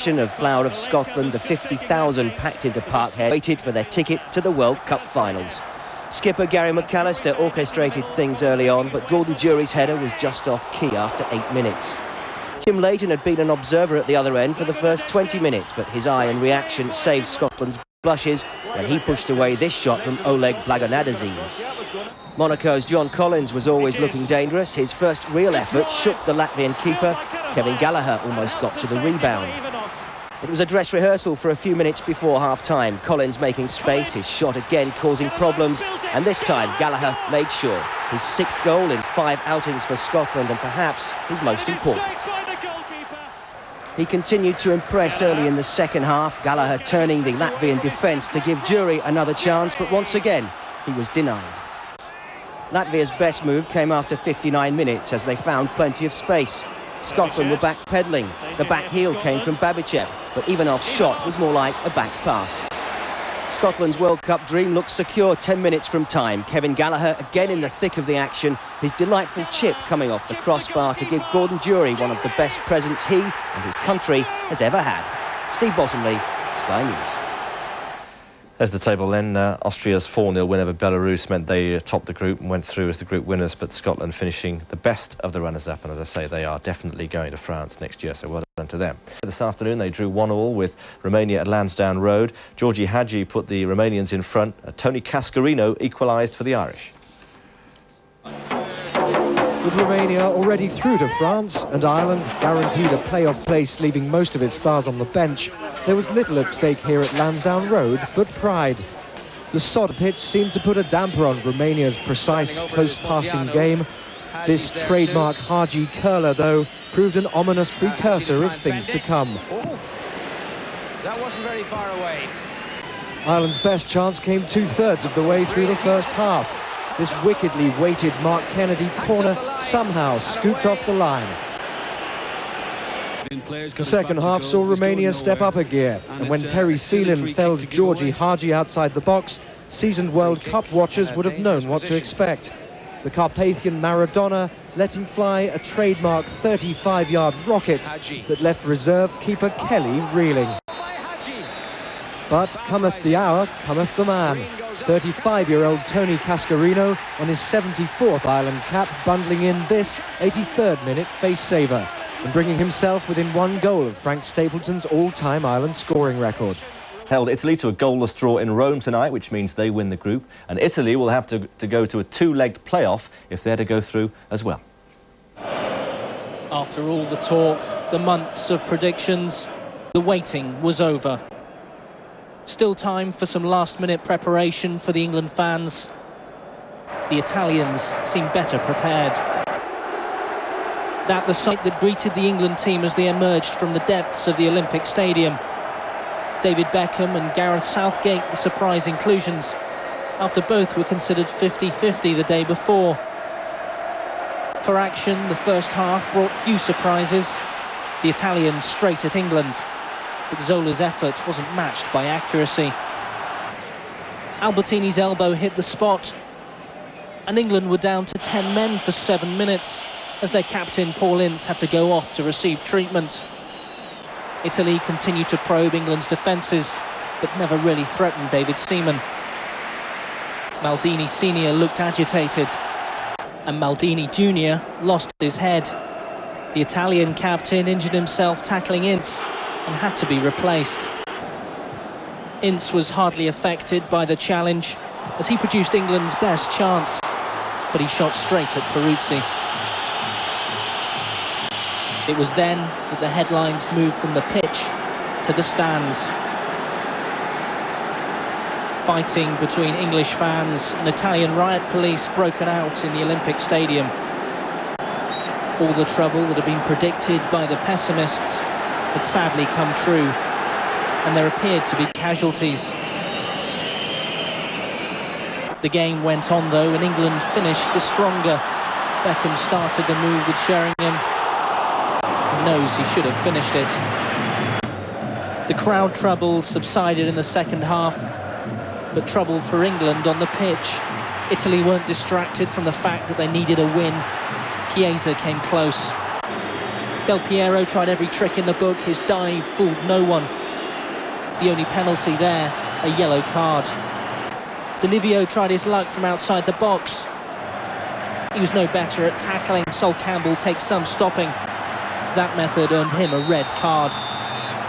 of Flower of Scotland, the 50,000 packed into Parkhead, waited for their ticket to the World Cup finals. Skipper Gary McAllister orchestrated things early on, but Gordon Jury's header was just off key after 8 minutes. Tim Leighton had been an observer at the other end for the first 20 minutes, but his eye and reaction saved Scotland's blushes when he pushed away this shot from Oleg Blagonadze. Monaco's John Collins was always looking dangerous. His first real effort shook the Latvian keeper. Kevin Gallagher almost got to the rebound. It was a dress rehearsal for a few minutes before half-time. Collins making space, his shot again causing problems, and this time Gallagher made sure. His 6th goal in 5 outings for Scotland, and perhaps his most important. He continued to impress early in the second half, Gallagher turning the Latvian defence to give Jury another chance, but once again he was denied. Latvia's best move came after 59 minutes as they found plenty of space. Scotland were backpedalling. The back heel came from Babicev, but Ivanov's shot was more like a back pass. Scotland's World Cup dream looked secure 10 minutes from time. Kevin Gallagher again in the thick of the action, his delightful chip coming off the crossbar to give Gordon Jury one of the best presents he and his country has ever had. Steve Bottomley, Sky News. There's the table then. Austria's 4-0 win over Belarus meant they topped the group and went through as the group winners, but Scotland finishing the best of the runners-up, and as I say, they are definitely going to France next year, so well done to them. This afternoon they drew 1-1 with Romania at Lansdowne Road. Georgi Hagi put the Romanians in front. Tony Cascarino equalised for the Irish. With Romania already through to France and Ireland guaranteed a playoff place, leaving most of its stars on the bench, there was little at stake here at Lansdowne Road but pride. The sod pitch seemed to put a damper on Romania's precise, close-passing game. This trademark Hagi curler, though, proved an ominous precursor of things to come. That wasn't very far away. Ireland's best chance came 2/3 of the way through the first half. This wickedly weighted Mark Kennedy corner somehow scooped off the line. The second half saw Romania step up a gear, and when Terry Phelan felled Georgi Hagi outside the box, seasoned World Cup watchers would have known what to expect. The Carpathian Maradona letting fly a trademark 35-yard rocket that left reserve keeper Kelly reeling. But cometh the hour, cometh the man. 35-year-old Tony Cascarino on his 74th Ireland cap, bundling in this 83rd minute face-saver and bringing himself within 1 goal of Frank Stapleton's all-time Ireland scoring record. Held Italy to a goalless draw in Rome tonight, which means they win the group, and Italy will have to go to a 2-legged playoff if they're to go through as well. After all the talk, the months of predictions, the waiting was over. Still time for some last-minute preparation for the England fans. The Italians seem better prepared. That the sight that greeted the England team as they emerged from the depths of the Olympic Stadium. David Beckham and Gareth Southgate, the surprise inclusions, after both were considered 50-50 the day before. For action, the first half brought few surprises. The Italians straight at England, but Zola's effort wasn't matched by accuracy. Albertini's elbow hit the spot, and England were down to 10 men for 7 minutes as their captain Paul Ince had to go off to receive treatment. Italy continued to probe England's defences, but never really threatened David Seaman. Maldini Sr. looked agitated, and Maldini Jr. lost his head. The Italian captain injured himself tackling Ince and had to be replaced. Ince was hardly affected by the challenge as he produced England's best chance, but he shot straight at Peruzzi. It was then that the headlines moved from the pitch to the stands. Fighting between English fans and Italian riot police broken out in the Olympic Stadium. All the trouble that had been predicted by the pessimists had sadly come true, and there appeared to be casualties. The game went on though, and England finished the stronger. Beckham started the move with Sheringham. He knows he should have finished it. The crowd trouble subsided in the second half, but trouble for England on the pitch. Italy weren't distracted from the fact that they needed a win. Chiesa came close. Del Piero tried every trick in the book. His dive fooled no one. The only penalty there, a yellow card. Delivio tried his luck from outside the box. He was no better at tackling. Sol Campbell takes some stopping. That method earned him a red card.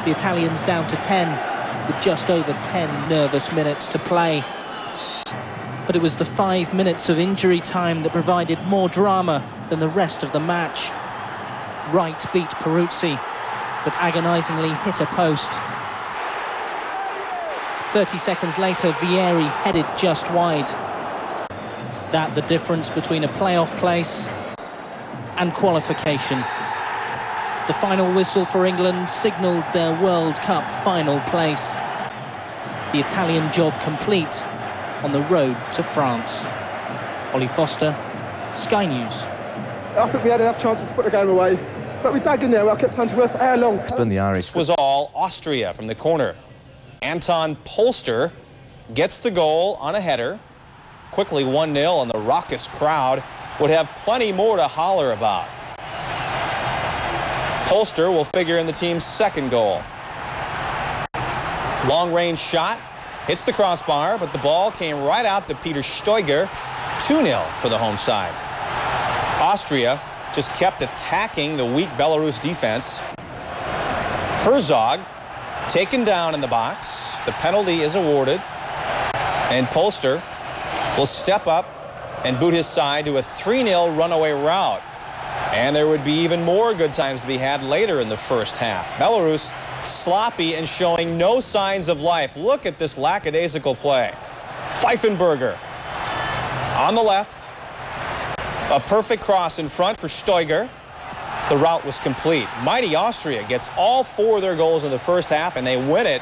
The Italians down to 10, with just over 10 nervous minutes to play. But it was the 5 minutes of injury time that provided more drama than the rest of the match. Wright beat Peruzzi, but agonisingly hit a post. 30 seconds later, Vieri headed just wide. That the difference between a playoff place and qualification. The final whistle for England signalled their World Cup final place. The Italian job complete on the road to France. Ollie Foster, Sky News. I think we had enough chances to put the game away, but we dug in there. I kept trying to work for how long. The Irish. This was all Austria from the corner. Anton Polster gets the goal on a header. Quickly 1-0, and the raucous crowd would have plenty more to holler about. Polster will figure in the team's second goal. Long-range shot, hits the crossbar, but the ball came right out to Peter Steiger. 2-0 for the home side. Austria just kept attacking the weak Belarus defense. Herzog taken down in the box. The penalty is awarded, and Polster will step up and boot his side to a 3-0 runaway rout. And there would be even more good times to be had later in the first half. Belarus sloppy and showing no signs of life. Look at this lackadaisical play. Pfeifenberger on the left. A perfect cross in front for Steiger. The rout was complete. Mighty Austria gets all 4 of their goals in the first half, and they win it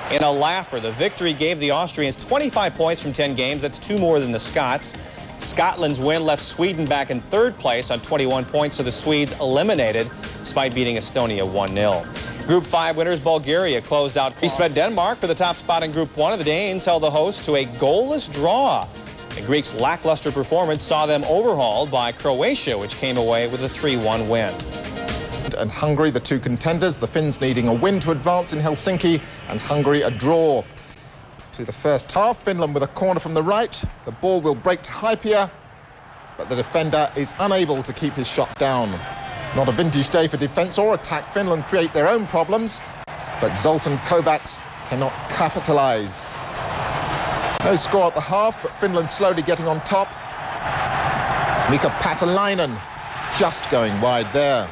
in a laugher. The victory gave the Austrians 25 points from 10 games. That's 2 more than the Scots. Scotland's win left Sweden back in 3rd place on 21 points, so the Swedes eliminated despite beating Estonia 1-0. Group 5 winners Bulgaria closed out. Greece met Denmark for the top spot in Group 1, and the Danes held the host to a goalless draw. The Greeks' lackluster performance saw them overhauled by Croatia, which came away with a 3-1 win. And Hungary, the 2 contenders, the Finns needing a win to advance in Helsinki, and Hungary a draw. To the first half, Finland with a corner from the right. The ball will break to Hypia, but the defender is unable to keep his shot down. Not a vintage day for defence or attack. Finland create their own problems, but Zoltan Kovacs cannot capitalise. No score at the half, but Finland slowly getting on top. Mika Patalainen just going wide there.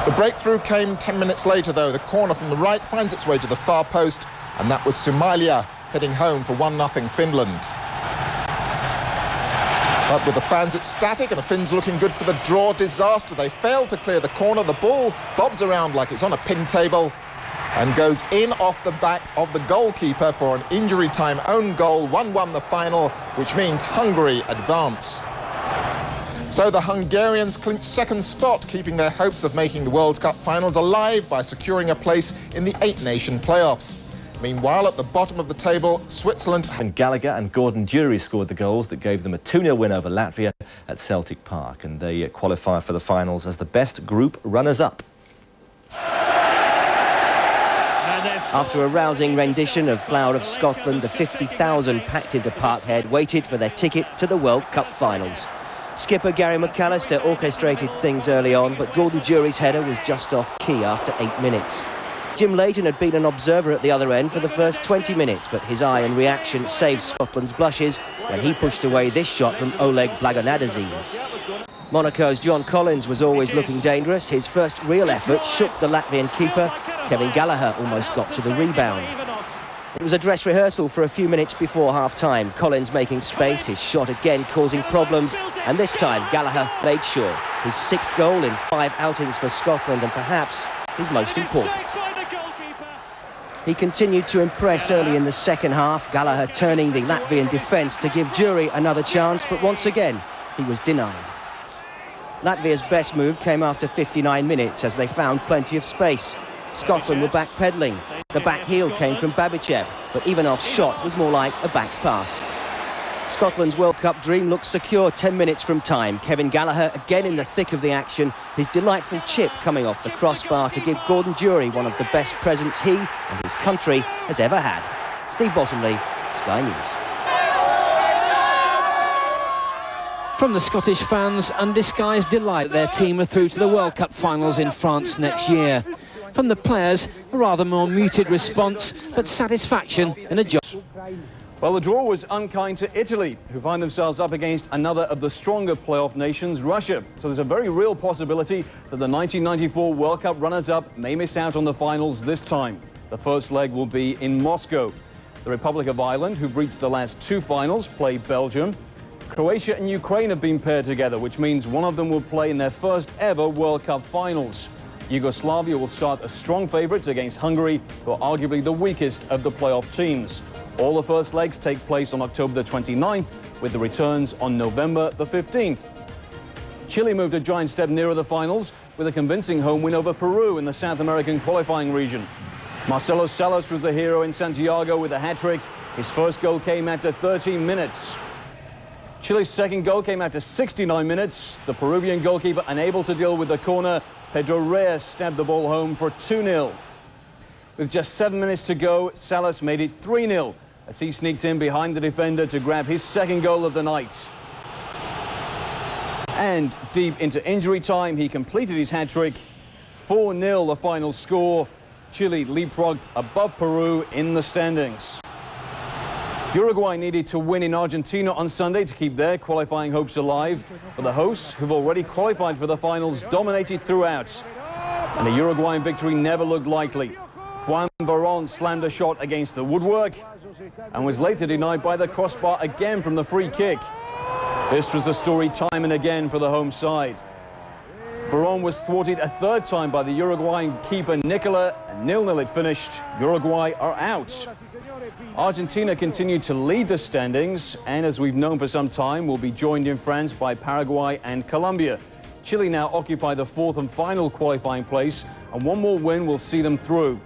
The breakthrough came 10 minutes later, though. The corner from the right finds its way to the far post, and that was Sumalia heading home for 1-0 Finland. But with the fans ecstatic and the Finns looking good for the draw, disaster. They fail to clear the corner. The ball bobs around like it's on a pin table and goes in off the back of the goalkeeper for an injury time own goal. 1-1 the final, which means Hungary advance. So the Hungarians clinch second spot, keeping their hopes of making the World Cup finals alive by securing a place in the 8-nation playoffs. Meanwhile, at the bottom of the table, Switzerland... And Gallagher and Gordon Jury scored the goals that gave them a 2-0 win over Latvia at Celtic Park, and they qualify for the finals as the best group runners-up. After a rousing rendition of Flower of Scotland, the 50,000 packed into Parkhead waited for their ticket to the World Cup finals. Skipper Gary McAllister orchestrated things early on, but Gordon Jury's header was just off key after 8 minutes. Jim Leighton had been an observer at the other end for the first 20 minutes, but his eye and reaction saved Scotland's blushes when he pushed away this shot from Oleg Blagonadzin. Monaco's John Collins was always looking dangerous. His first real effort shook the Latvian keeper. Kevin Gallagher almost got to the rebound. It was a dress rehearsal for a few minutes before half-time. Collins making space, his shot again causing problems, and this time Gallagher made sure. His 6th goal in 5 outings for Scotland, and perhaps his most important. He continued to impress early in the second half, Gallagher turning the Latvian defence to give Jury another chance, but once again he was denied. Latvia's best move came after 59 minutes as they found plenty of space. Scotland were backpedaling. The back heel came from Babichev, but Ivanov's shot was more like a back pass. Scotland's World Cup dream looks secure 10 minutes from time. Kevin Gallagher again in the thick of the action. His delightful chip coming off the crossbar to give Gordon Jury one of the best presents he and his country has ever had. Steve Bottomley, Sky News. From the Scottish fans, undisguised delight their team are through to the World Cup finals in France next year. From the players, a rather more muted response, but satisfaction in a job. Well, the draw was unkind to Italy, who find themselves up against another of the stronger playoff nations, Russia. So there's a very real possibility that the 1994 World Cup runners-up may miss out on the finals this time. The first leg will be in Moscow. The Republic of Ireland, who've reached the last two finals, play Belgium. Croatia and Ukraine have been paired together, which means one of them will play in their first ever World Cup finals. Yugoslavia will start as strong favourites against Hungary, who are arguably the weakest of the playoff teams. All the first legs take place on October the 29th, with the returns on November the 15th. Chile moved a giant step nearer the finals with a convincing home win over Peru in the South American qualifying region. Marcelo Salas was the hero in Santiago with a hat-trick. His first goal came after 13 minutes. Chile's second goal came after 69 minutes. The Peruvian goalkeeper unable to deal with the corner. Pedro Reyes stabbed the ball home for 2-0. With just 7 minutes to go, Salas made it 3-0 as he sneaked in behind the defender to grab his second goal of the night. And deep into injury time, he completed his hat-trick. 4-0 the final score. Chile leapfrogged above Peru in the standings. Uruguay needed to win in Argentina on Sunday to keep their qualifying hopes alive, but the hosts, who've already qualified for the finals, dominated throughout. And a Uruguayan victory never looked likely. Juan Varón slammed a shot against the woodwork and was later denied by the crossbar again from the free kick. This was the story time and again for the home side. Varón was thwarted a third time by the Uruguayan keeper Nicola, and 0-0 it finished. Uruguay are out. Argentina continued to lead the standings, and as we've known for some time, will be joined in France by Paraguay and Colombia. Chile now occupy the fourth and final qualifying place, and one more win will see them through.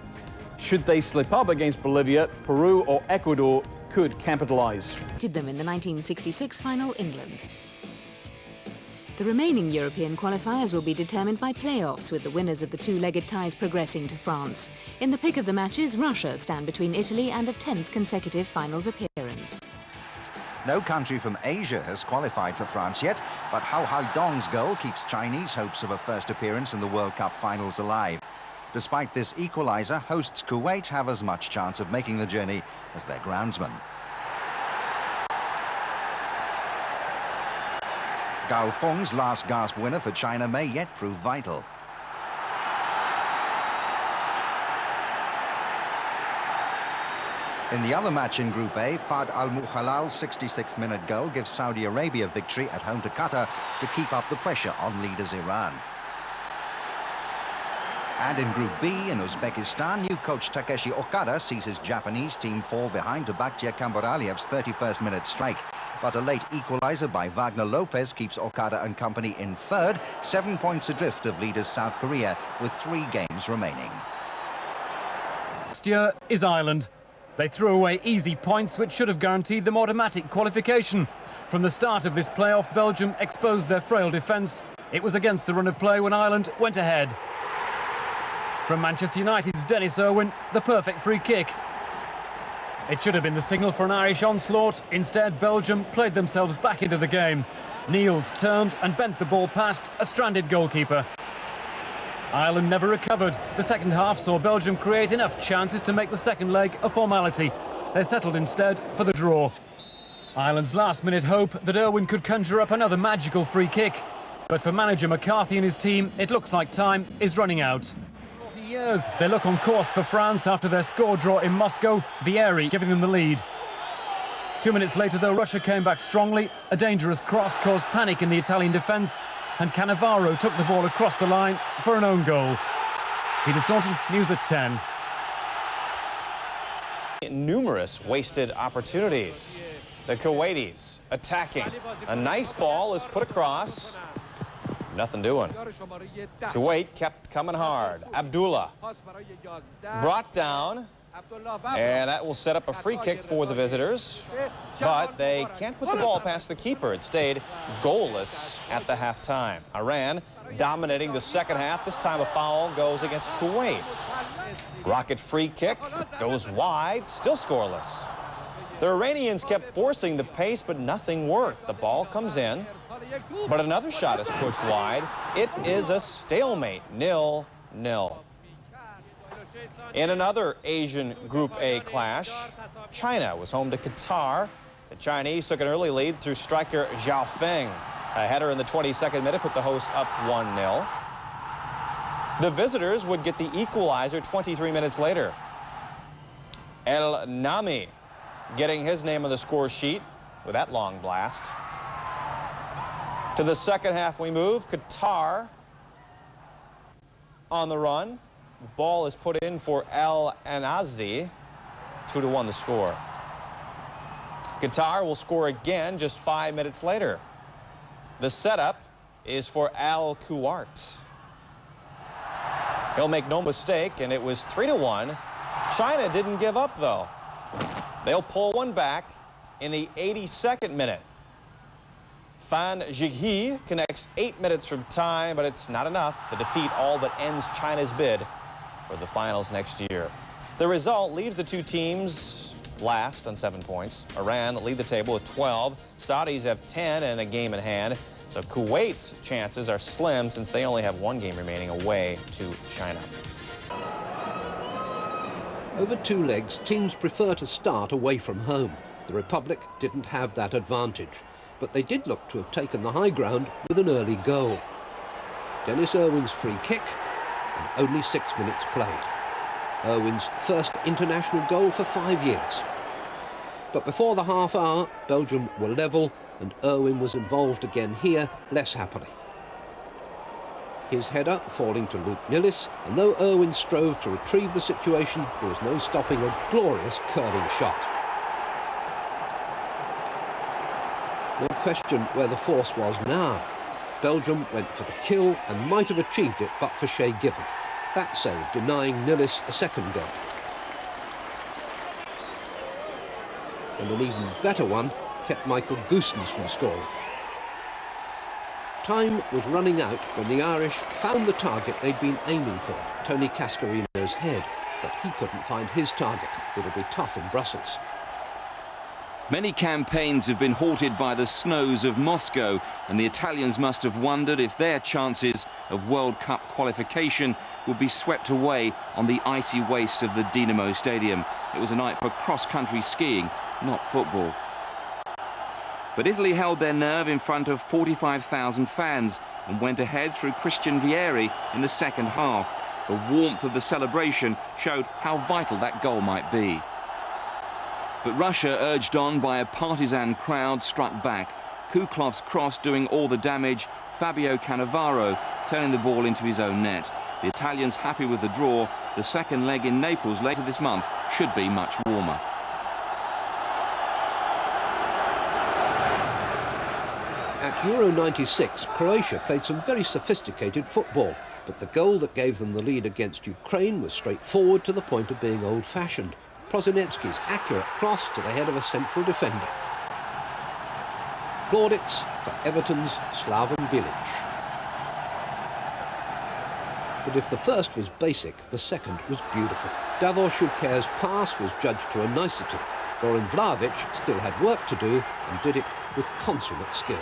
Should they slip up against Bolivia, Peru or Ecuador could capitalize. Did them in the 1966 final, England. The remaining European qualifiers will be determined by playoffs, with the winners of the two-legged ties progressing to France. In the pick of the matches, Russia stand between Italy and a 10th consecutive finals appearance. No country from Asia has qualified for France yet, but Hao Haidong's goal keeps Chinese hopes of a first appearance in the World Cup finals alive. Despite this equaliser, hosts Kuwait have as much chance of making the journey as their groundsman. Gao Feng's last gasp winner for China may yet prove vital. In the other match in Group A, Fahd Al-Mukhalal's 66th minute goal gives Saudi Arabia victory at home to Qatar to keep up the pressure on leaders Iran. And in Group B, in Uzbekistan, new coach Takeshi Okada sees his Japanese team fall behind to Bakhtiar Kambaraliev's 31st minute strike. But a late equaliser by Wagner Lopez keeps Okada and company in third, 7 points adrift of leaders South Korea, with 3 games remaining. Next year is Ireland. They threw away easy points which should have guaranteed them automatic qualification. From the start of this playoff, Belgium exposed their frail defence. It was against the run of play when Ireland went ahead. From Manchester United's Dennis Irwin, the perfect free kick. It should have been the signal for an Irish onslaught. Instead, Belgium played themselves back into the game. Niels turned and bent the ball past a stranded goalkeeper. Ireland never recovered. The second half saw Belgium create enough chances to make the second leg a formality. They settled instead for the draw. Ireland's last-minute hope that Irwin could conjure up another magical free kick. But for manager McCarthy and his team, it looks like time is running out. Years. They look on course for France after their score draw in Moscow, Vieri giving them the lead. 2 minutes later, though, Russia came back strongly. A dangerous cross caused panic in the Italian defence, and Cannavaro took the ball across the line for an own goal. Peter Staunton, News at 10. Numerous wasted opportunities. The Kuwaitis attacking. A nice ball is put across. Nothing doing. Kuwait kept coming hard. Abdullah brought down And that will set up a free kick for the visitors. But they can't put the ball past the keeper. It stayed goalless at the halftime. Iran dominating the second half. This time a foul goes against Kuwait. Rocket free kick goes wide, still scoreless. The Iranians kept forcing the pace, but nothing worked. The ball comes in, but another shot is pushed wide. It is a stalemate, 0-0. In another Asian Group A clash, China was home to Qatar. The Chinese took an early lead through striker Zhao Feng. A header in the 22nd minute put the hosts up 1-0. The visitors would get the equalizer 23 minutes later. El Nami getting his name on the score sheet with that long blast. To the second half we move. Qatar on the run. Ball is put in for Al Anazi. 2-1 the score. Qatar will score again just 5 minutes later. The setup is for Al Kuwait. He'll make no mistake, and it was 3-1. China didn't give up, though. They'll pull one back in the 82nd minute. Fan Zhighe connects 8 minutes from time, but it's not enough. The defeat all but ends China's bid for the finals next year. The result leaves the two teams last on 7 points. Iran lead the table with 12. Saudis have 10 and a game in hand. So Kuwait's chances are slim since they only have one game remaining away to China. Over two legs, teams prefer to start away from home. The Republic didn't have that advantage, but they did look to have taken the high ground with an early goal. Dennis Irwin's free kick, and only 6 minutes played. Irwin's first international goal for 5 years. But before the half hour, Belgium were level, and Irwin was involved again here, less happily. His header falling to Luke Nillis, and though Irwin strove to retrieve the situation, there was no stopping a glorious curling shot. No question where the force was now. Belgium went for the kill and might have achieved it but for Shay Given. That save denying Nillis a second goal. And an even better one kept Michael Goossens from scoring. Time was running out when the Irish found the target they'd been aiming for, Tony Cascarino's head, but he couldn't find his target. It'll be tough in Brussels. Many campaigns have been halted by the snows of Moscow, and the Italians must have wondered if their chances of World Cup qualification would be swept away on the icy wastes of the Dinamo Stadium. It was a night for cross-country skiing, not football. But Italy held their nerve in front of 45,000 fans and went ahead through Christian Vieri in the second half. The warmth of the celebration showed how vital that goal might be. But Russia, urged on by a partisan crowd, struck back. Kuklov's cross doing all the damage, Fabio Cannavaro turning the ball into his own net. The Italians happy with the draw. The second leg in Naples later this month should be much warmer. At Euro 96, Croatia played some very sophisticated football, but the goal that gave them the lead against Ukraine was straightforward to the point of being old-fashioned. Prosinecki's accurate cross to the head of a central defender. Plaudits for Everton's Slaven Bilic. But if the first was basic, the second was beautiful. Davor Šuker's pass was judged to a nicety. Goran Vlahovic still had work to do and did it with consummate skill.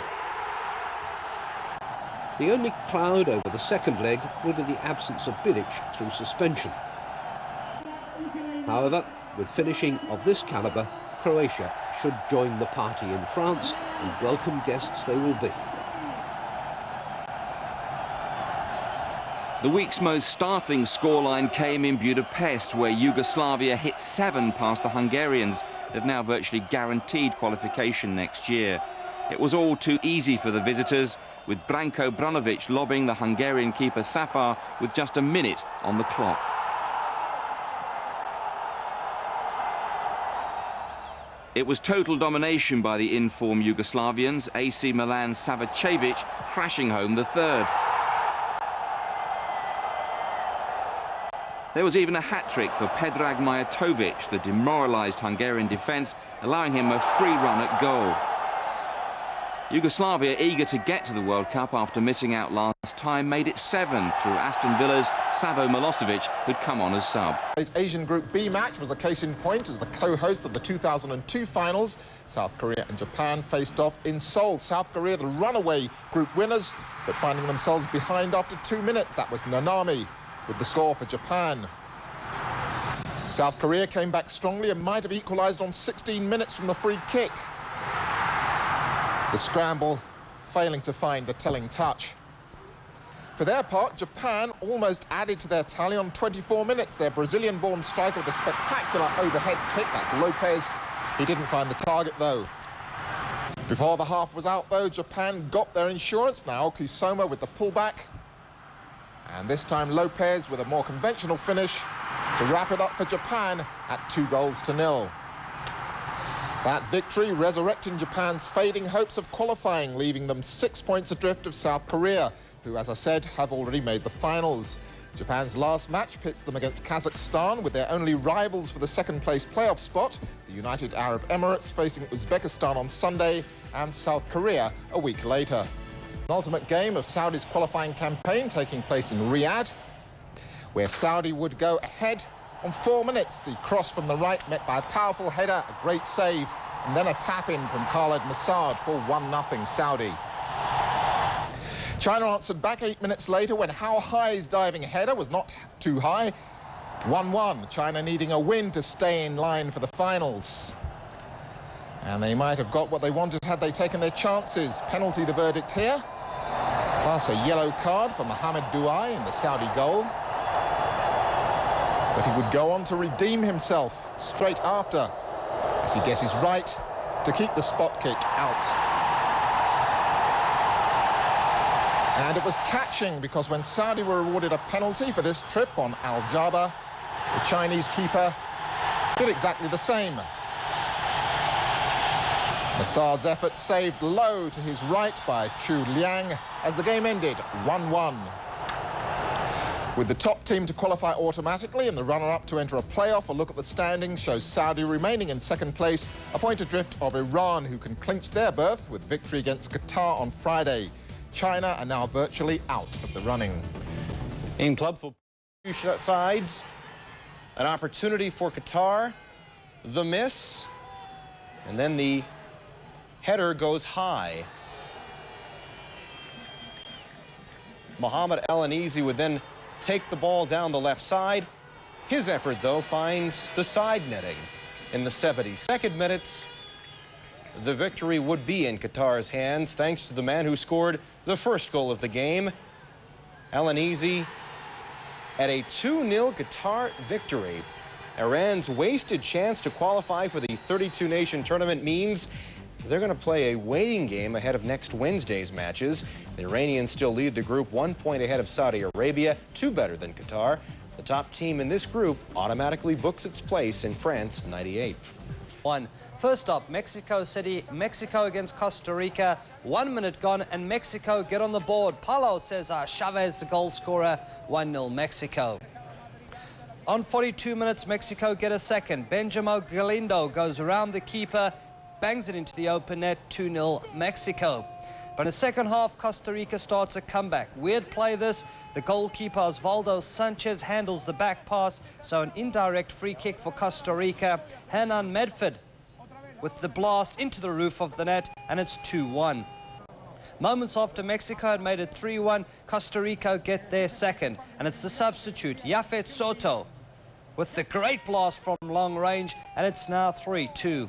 The only cloud over the second leg will be the absence of Bilic through suspension. However, with finishing of this calibre, Croatia should join the party in France, and welcome guests they will be. The week's most startling scoreline came in Budapest, where Yugoslavia hit 7 past the Hungarians. They've now virtually guaranteed qualification next year. It was all too easy for the visitors, with Branko Branovic lobbing the Hungarian keeper Safar with just a minute on the clock. It was total domination by the in-form Yugoslavians, AC Milan's Savicevic crashing home the third. There was even a hat-trick for Predrag Mijatovic, the demoralised Hungarian defence, allowing him a free run at goal. Yugoslavia, eager to get to the World Cup after missing out last time, made it 7 through Aston Villa's Savo Milosevic, who'd come on as sub. His Asian Group B match was a case in point as the co-hosts of the 2002 finals, South Korea and Japan, faced off in Seoul. South Korea, the runaway group winners, but finding themselves behind after 2 minutes. That was Nanami with the score for Japan. South Korea came back strongly and might have equalised on 16 minutes from the free kick. The scramble failing to find the telling touch. For their part, Japan almost added to their tally on 24 minutes. Their Brazilian-born striker with a spectacular overhead kick, that's Lopez. He didn't find the target, though. Before the half was out, though, Japan got their insurance. Now Kusoma with the pullback. And this time Lopez with a more conventional finish to wrap it up for Japan at 2-0. That victory resurrecting Japan's fading hopes of qualifying, leaving them 6 points adrift of South Korea, who, as I said, have already made the finals. Japan's last match pits them against Kazakhstan, with their only rivals for the second-place playoff spot, the United Arab Emirates, facing Uzbekistan on Sunday and South Korea a week later. An ultimate game of Saudi's qualifying campaign taking place in Riyadh, where Saudi would go ahead on 4 minutes. The cross from the right met by a powerful header, a great save, and then a tap-in from Khaled Massad for 1-0 Saudi. China answered back 8 minutes later when Hao Hai's diving header was not too high. 1-1, China needing a win to stay in line for the finals. And they might have got what they wanted had they taken their chances. Penalty the verdict here, plus a yellow card for Mohamed Douai in the Saudi goal. But he would go on to redeem himself straight after, as he guesses right, to keep the spot kick out. And it was catching, because when Saudi were awarded a penalty for this trip on Al Jaba, the Chinese keeper did exactly the same. Massad's effort saved low to his right by Chu Liang as the game ended 1-1. With the top team to qualify automatically and the runner-up to enter a playoff, a look at the standings shows Saudi remaining in second place, a point adrift of Iran, who can clinch their berth with victory against Qatar on Friday. China are now virtually out of the running. In club football sides, an opportunity for Qatar, the miss, and then the header goes high. Mohamed El-Anizi would then take the ball down the left side. His effort, though, finds the side netting. In the 72nd minute, the victory would be in Qatar's hands, thanks to the man who scored the first goal of the game. El-Anizi at a 2-0 Qatar victory. Iran's wasted chance to qualify for the 32-nation tournament means they're going to play a waiting game ahead of next Wednesday's matches. The Iranians still lead the group 1 point ahead of Saudi Arabia, 2 better than Qatar. The top team in this group automatically books its place in France 98th. First up, Mexico City, Mexico against Costa Rica. 1 minute gone and Mexico get on the board. Paulo Cesar Chavez, the goal scorer, 1-0 Mexico. On 42 minutes, Mexico get a second. Benjamin Galindo goes around the keeper, bangs it into the open net, 2-0 Mexico. But in the second half, Costa Rica starts a comeback. Weird play this. The goalkeeper Osvaldo Sanchez handles the back pass, so an indirect free kick for Costa Rica. Hernan Medford with the blast into the roof of the net, and it's 2-1. Moments after Mexico had made it 3-1, Costa Rica get their second, and it's the substitute, Yafet Soto, with the great blast from long range, and it's now 3-2.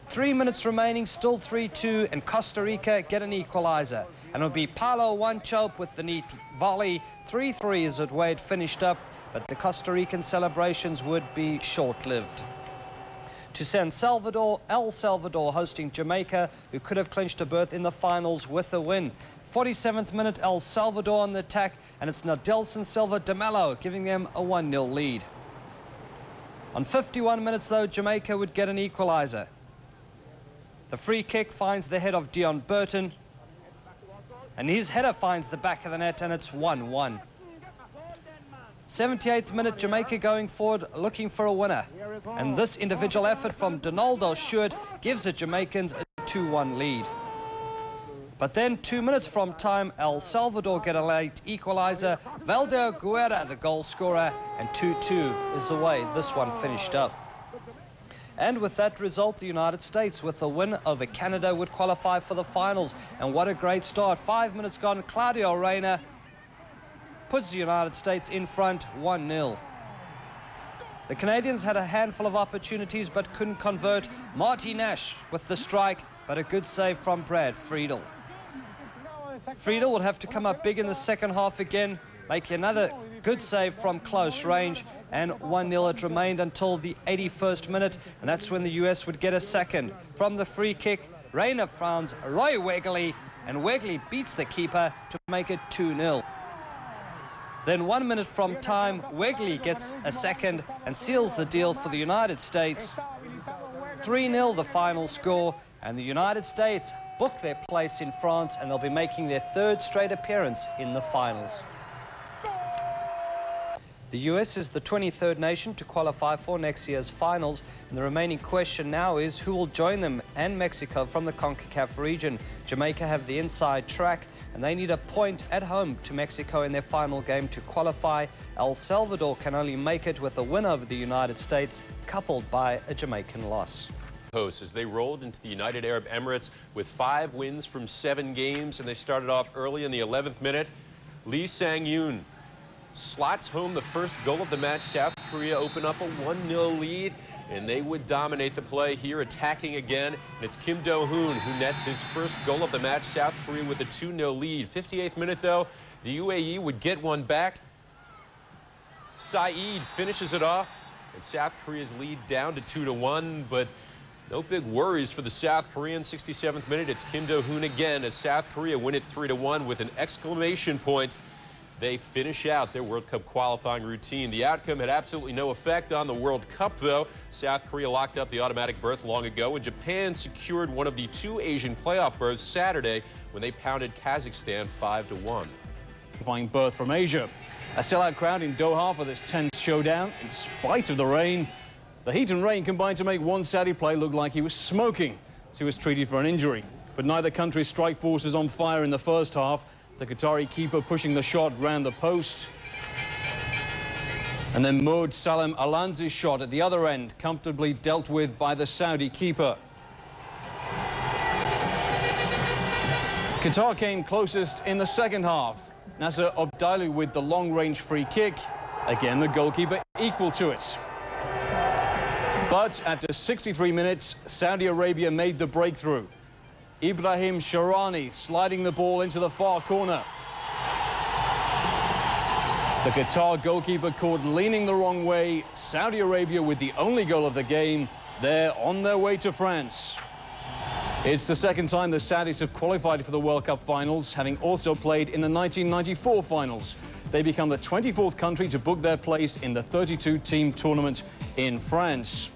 3 minutes remaining, still 3-2, and Costa Rica get an equalizer. And it'll be Paulo Wanchope with the neat volley. 3-3 is the way it finished up, but the Costa Rican celebrations would be short-lived. To San Salvador, El Salvador hosting Jamaica, who could have clinched a berth in the finals with a win. 47th minute, El Salvador on the attack, and it's Nadelson Silva de Mello giving them a 1-0 lead. On 51 minutes, though, Jamaica would get an equalizer. The free kick finds the head of Dion Burton, and his header finds the back of the net, and it's 1-1. 78th minute, Jamaica going forward, looking for a winner. And this individual effort from Donaldo Stewart gives the Jamaicans a 2-1 lead. But then 2 minutes from time, El Salvador get a late equaliser. Valder Guerra, the goal scorer, and 2-2 is the way this one finished up. And with that result, the United States, with a win over Canada, would qualify for the finals. And what a great start. 5 minutes gone, Claudio Reyna puts the United States in front 1-0. The Canadians had a handful of opportunities but couldn't convert. Marty Nash with the strike, but a good save from Brad Friedel. Friedel will have to come up big in the second half again, make another good save from close range, and 1-0 it remained until the 81st minute, and that's when the US would get a second. From the free kick, Reyna finds Roy Wegley, and Wegley beats the keeper to make it 2-0. Then 1 minute from time, Wegley gets a second and seals the deal for the United States. 3-0 the final score, and the United States book their place in France, and they'll be making their third straight appearance in the finals. The US is the 23rd nation to qualify for next year's finals, and the remaining question now is who will join them and Mexico from the CONCACAF region. Jamaica have the inside track, and they need a point at home to Mexico in their final game to qualify. El Salvador can only make it with a win over the United States, coupled by a Jamaican loss. Hosts as they rolled into the United Arab Emirates with 5 wins from 7 games, and they started off early in the 11th minute. Lee Sang-yoon slots home the first goal of the match. South Korea open up a 1-0 lead, and they would dominate the play here, attacking again. And it's Kim Do-hoon who nets his first goal of the match. South Korea with a 2-0 lead. 58th minute, though, the UAE would get one back. Saeed finishes it off, and South Korea's lead down to 2-1, but no big worries for the South Korean. 67th minute, it's Kim Do-hoon again as South Korea win it 3-1 with an exclamation point. They finish out their World Cup qualifying routine. The outcome had absolutely no effect on the World Cup, though. South Korea locked up the automatic berth long ago, and Japan secured one of the 2 Asian playoff berths Saturday when they pounded Kazakhstan 5-1. Qualifying berth from Asia. A sellout crowd in Doha for this tense showdown. In spite of the rain, the heat and rain combined to make one Saudi player look like he was smoking as he was treated for an injury. But neither country's strike force was on fire in the first half. The Qatari keeper pushing the shot round the post. And then Mohd Salem Alanzi's shot at the other end, comfortably dealt with by the Saudi keeper. Qatar came closest in the second half. Nasser Obdailu with the long-range free kick. Again, the goalkeeper equal to it. But after 63 minutes, Saudi Arabia made the breakthrough. Ibrahim Sharani sliding the ball into the far corner. The Qatar goalkeeper caught leaning the wrong way. Saudi Arabia with the only goal of the game. They're on their way to France. It's the second time the Saudis have qualified for the World Cup finals, having also played in the 1994 finals. They become the 24th country to book their place in the 32-team tournament in France.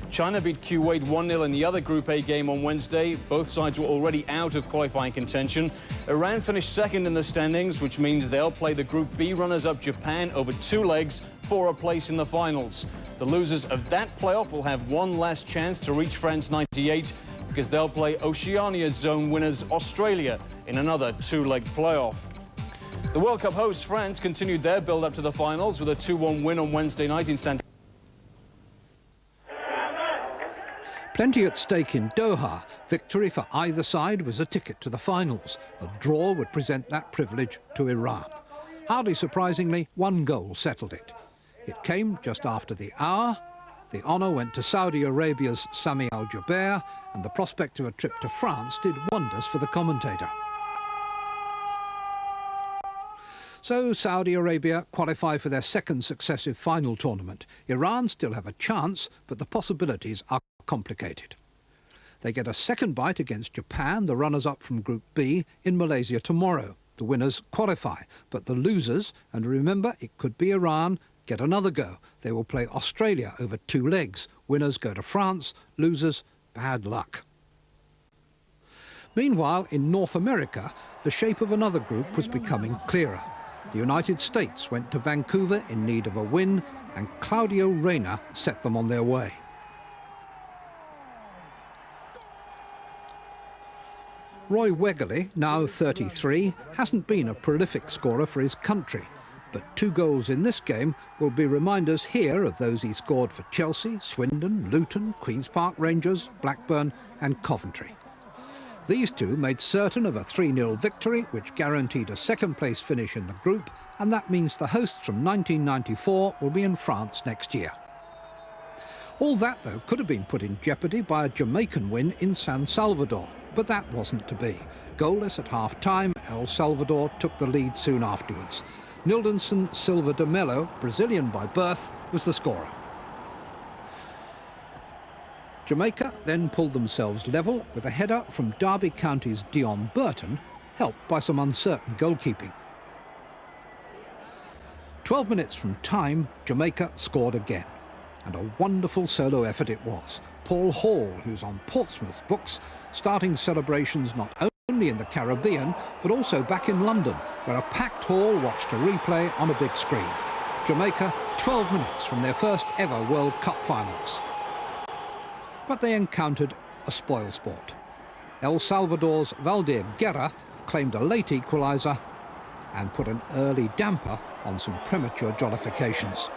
China beat Kuwait 1-0 in the other Group A game on Wednesday. Both sides were already out of qualifying contention. Iran finished second in the standings, which means they'll play the Group B runners-up Japan over 2 legs for a place in the finals. The losers of that playoff will have one last chance to reach France 98 because they'll play Oceania zone winners Australia in another 2-leg playoff. The World Cup hosts France continued their build-up to the finals with a 2-1 win on Wednesday night in Santiago. Plenty at stake in Doha. Victory for either side was a ticket to the finals. A draw would present that privilege to Iran. Hardly surprisingly, 1 goal settled it. It came just after the hour. The honour went to Saudi Arabia's Sami Al-Jubair, and the prospect of a trip to France did wonders for the commentator. So Saudi Arabia qualify for their second successive final tournament. Iran still have a chance, but the possibilities are complicated. They get a second bite against Japan, the runners-up from Group B, in Malaysia tomorrow. The winners qualify, but the losers, and remember it could be Iran, get another go. They will play Australia over 2 legs. Winners go to France, losers, bad luck. Meanwhile, in North America, the shape of another group was becoming clearer. The United States went to Vancouver in need of a win, and Claudio Reyna set them on their way. Roy Wegerle, now 33, hasn't been a prolific scorer for his country, but 2 goals in this game will be reminders here of those he scored for Chelsea, Swindon, Luton, Queen's Park Rangers, Blackburn and Coventry. These 2 made certain of a 3-0 victory, which guaranteed a second-place finish in the group, and that means the hosts from 1994 will be in France next year. All that, though, could have been put in jeopardy by a Jamaican win in San Salvador, but that wasn't to be. Goalless at half-time, El Salvador took the lead soon afterwards. Nildenson Silva de Mello, Brazilian by birth, was the scorer. Jamaica then pulled themselves level with a header from Derby County's Dion Burton, helped by some uncertain goalkeeping. 12 minutes from time, Jamaica scored again. And a wonderful solo effort it was. Paul Hall, who's on Portsmouth's books, starting celebrations not only in the Caribbean, but also back in London, where a packed hall watched a replay on a big screen. Jamaica, 12 minutes from their first ever World Cup finals. But they encountered a spoilsport. El Salvador's Valdir Guerra claimed a late equaliser and put an early damper on some premature jollifications.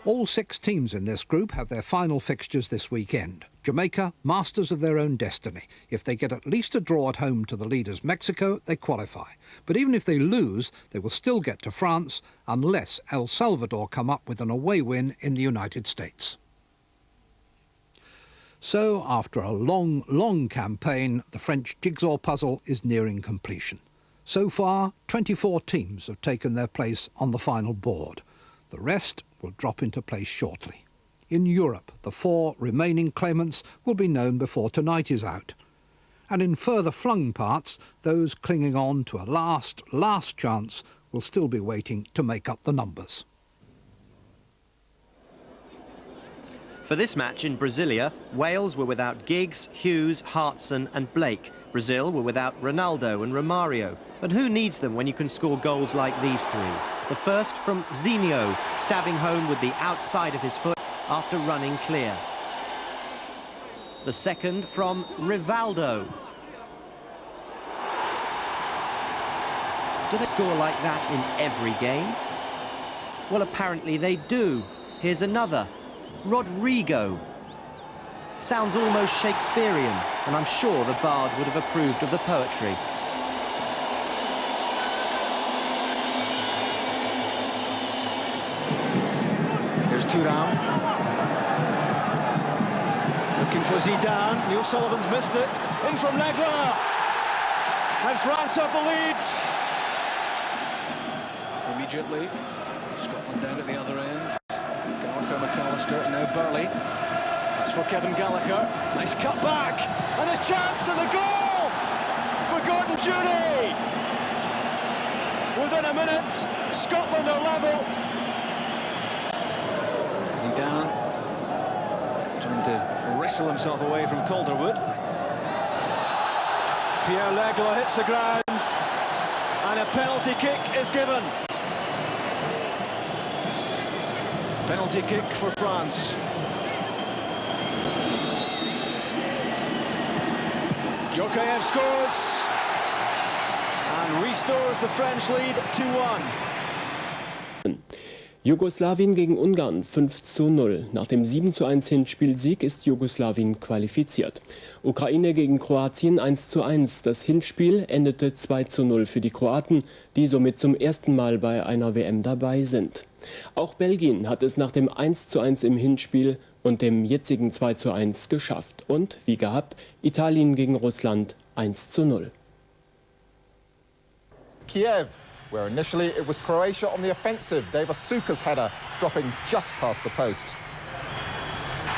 All 6 teams in this group have their final fixtures this weekend. Jamaica, masters of their own destiny. If they get at least a draw at home to the leaders Mexico, they qualify. But even if they lose, they will still get to France unless El Salvador come up with an away win in the United States. So, after a long, long campaign, the French jigsaw puzzle is nearing completion. So far, 24 teams have taken their place on the final board. The rest will drop into place shortly. In Europe, the 4 remaining claimants will be known before tonight is out. And in further flung parts, those clinging on to a last chance will still be waiting to make up the numbers. For this match in Brasilia, Wales were without Giggs, Hughes, Hartson and Blake. Brazil were without Ronaldo and Romario. But who needs them when you can score goals like these 3? The first from Zinho, stabbing home with the outside of his foot after running clear. The second from Rivaldo. Do they score like that in every game? Well, apparently they do. Here's another. Rodrigo. Sounds almost Shakespearean, and I'm sure the bard would have approved of the poetry. Here's Thuram. Looking for Zidane. Neil Sullivan's missed it. In from Legler. And France have the lead. Immediately. Scotland down at the other end. Gallagher, McAllister, and now Burley. That's for Kevin Gallagher. Nice cut back. And a chance and a goal for Gordon Jury. Within a minute, Scotland are level. Zidane trying to wrestle himself away from Calderwood. Pierre Legler hits the ground and a penalty kick is given. Penalty kick for France. Djokaev scores and restores the French lead 2-1. Jugoslawien gegen Ungarn 5:0. Nach dem 7:1 Hinspielsieg ist Jugoslawien qualifiziert. Ukraine gegen Kroatien 1:1. Das Hinspiel endete 2:0 für die Kroaten, die somit zum ersten Mal bei einer WM dabei sind. Auch Belgien hat es nach dem 1:1 im Hinspiel und dem jetzigen 2:1 geschafft. Und, wie gehabt, Italien gegen Russland 1:0. Kiev, where initially it was Croatia on the offensive. David Suka's header dropping just past the post.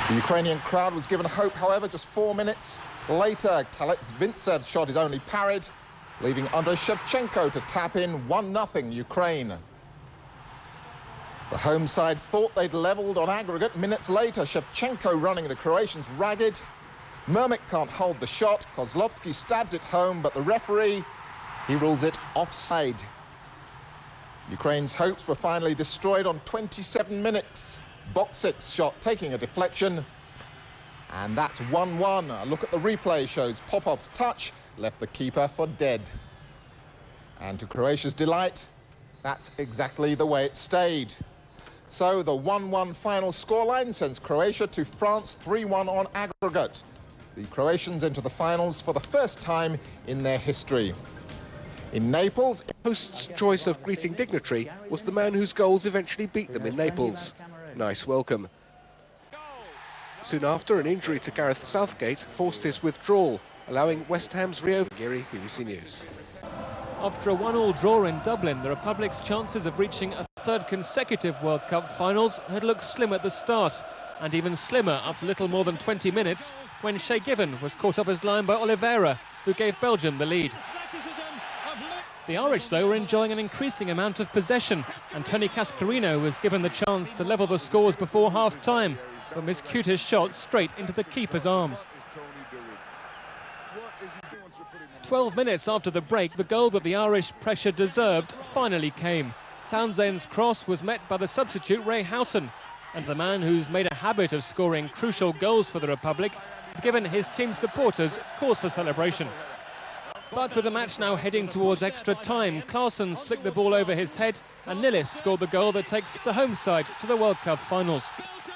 The Ukrainian crowd was given hope, however, just 4 minutes later. Khaled Vintsev's shot is only parried, leaving Andrei Shevchenko to tap in 1-0 Ukraine. The home side thought they'd levelled on aggregate. Minutes later, Shevchenko running the Croatians ragged. Murmik can't hold the shot. Kozlovsky stabs it home, but the referee He rules it offside. Ukraine's hopes were finally destroyed on 27 minutes. Boxic's shot taking a deflection. And that's 1-1. A look at the replay shows Popov's touch left the keeper for dead. And to Croatia's delight, that's exactly the way it stayed. So the 1-1 final scoreline sends Croatia to France 3-1 on aggregate. The Croatians into the finals for the first time in their history. In Naples, host's choice of greeting dignitary was the man whose goals eventually beat them in Naples. Nice welcome. Soon after, an injury to Gareth Southgate forced his withdrawal, allowing West Ham's reopening. Geary, BBC News. After a 1-1 draw in Dublin, the Republic's chances of reaching a third consecutive World Cup finals had looked slim at the start, and even slimmer after little more than 20 minutes when Shea Given was caught off his line by Oliveira, who gave Belgium the lead. The Irish, though, were enjoying an increasing amount of possession, and Tony Cascarino was given the chance to level the scores before half-time, but miscued his shot straight into the keeper's arms. 12 minutes after the break, the goal that the Irish pressure deserved finally came. Townsend's cross was met by the substitute Ray Houghton, and the man who's made a habit of scoring crucial goals for the Republic had given his team supporters cause for celebration. But with the match now heading towards extra time, Klaassen flicked the ball over his head and Nillis scored the goal that takes the home side to the World Cup finals.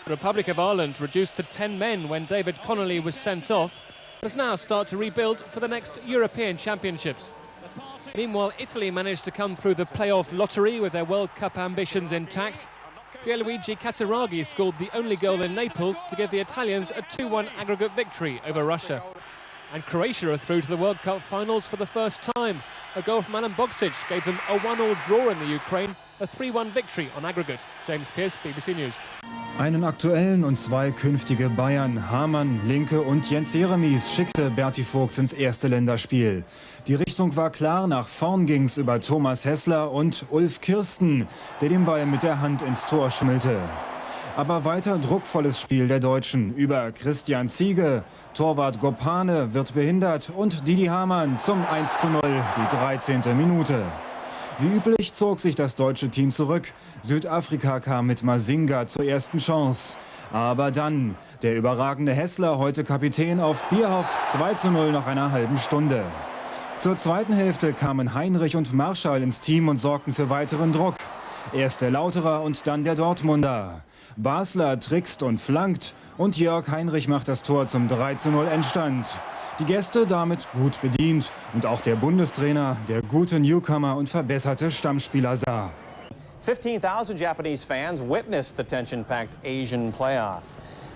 The Republic of Ireland, reduced to 10 men when David Connolly was sent off, must now start to rebuild for the next European Championships. Meanwhile, Italy managed to come through the playoff lottery with their World Cup ambitions intact. Pierluigi Casiraghi scored the only goal in Naples to give the Italians a 2-1 aggregate victory over Russia. And Croatia are through to the World Cup finals for the first time. A goal from Alan Boksic gave them a 1-1 draw in the Ukraine, a 3-1 victory on aggregate. James Pearce, BBC News. Einen aktuellen und zwei künftige Bayern, Hamann, Linke und Jens Jeremies schickte Berti Vogts ins erste Länderspiel. Die Richtung war klar, nach vorn ging's über Thomas Hessler und Ulf Kirsten, der den Ball mit der Hand ins Tor schimmelte. Aber weiter druckvolles Spiel der Deutschen über Christian Ziege. Torwart Gopane wird behindert und Didi Hamann zum 1:0, die 13. Minute. Wie üblich zog sich das deutsche Team zurück. Südafrika kam mit Mazinga zur ersten Chance. Aber dann der überragende Hessler, heute Kapitän auf Bierhoff, 2:0 nach einer halben Stunde. Zur zweiten Hälfte kamen Heinrich und Marschall ins Team und sorgten für weiteren Druck. Erst der Lauterer und dann der Dortmunder. Basler trickst und flankt und Jörg Heinrich macht das Tor zum 3:0 Endstand. Die Gäste damit gut bedient und auch der Bundestrainer, der gute Newcomer und verbesserte Stammspieler sah. 15,000 Japanese fans witnessed the tension-packed Asian playoff.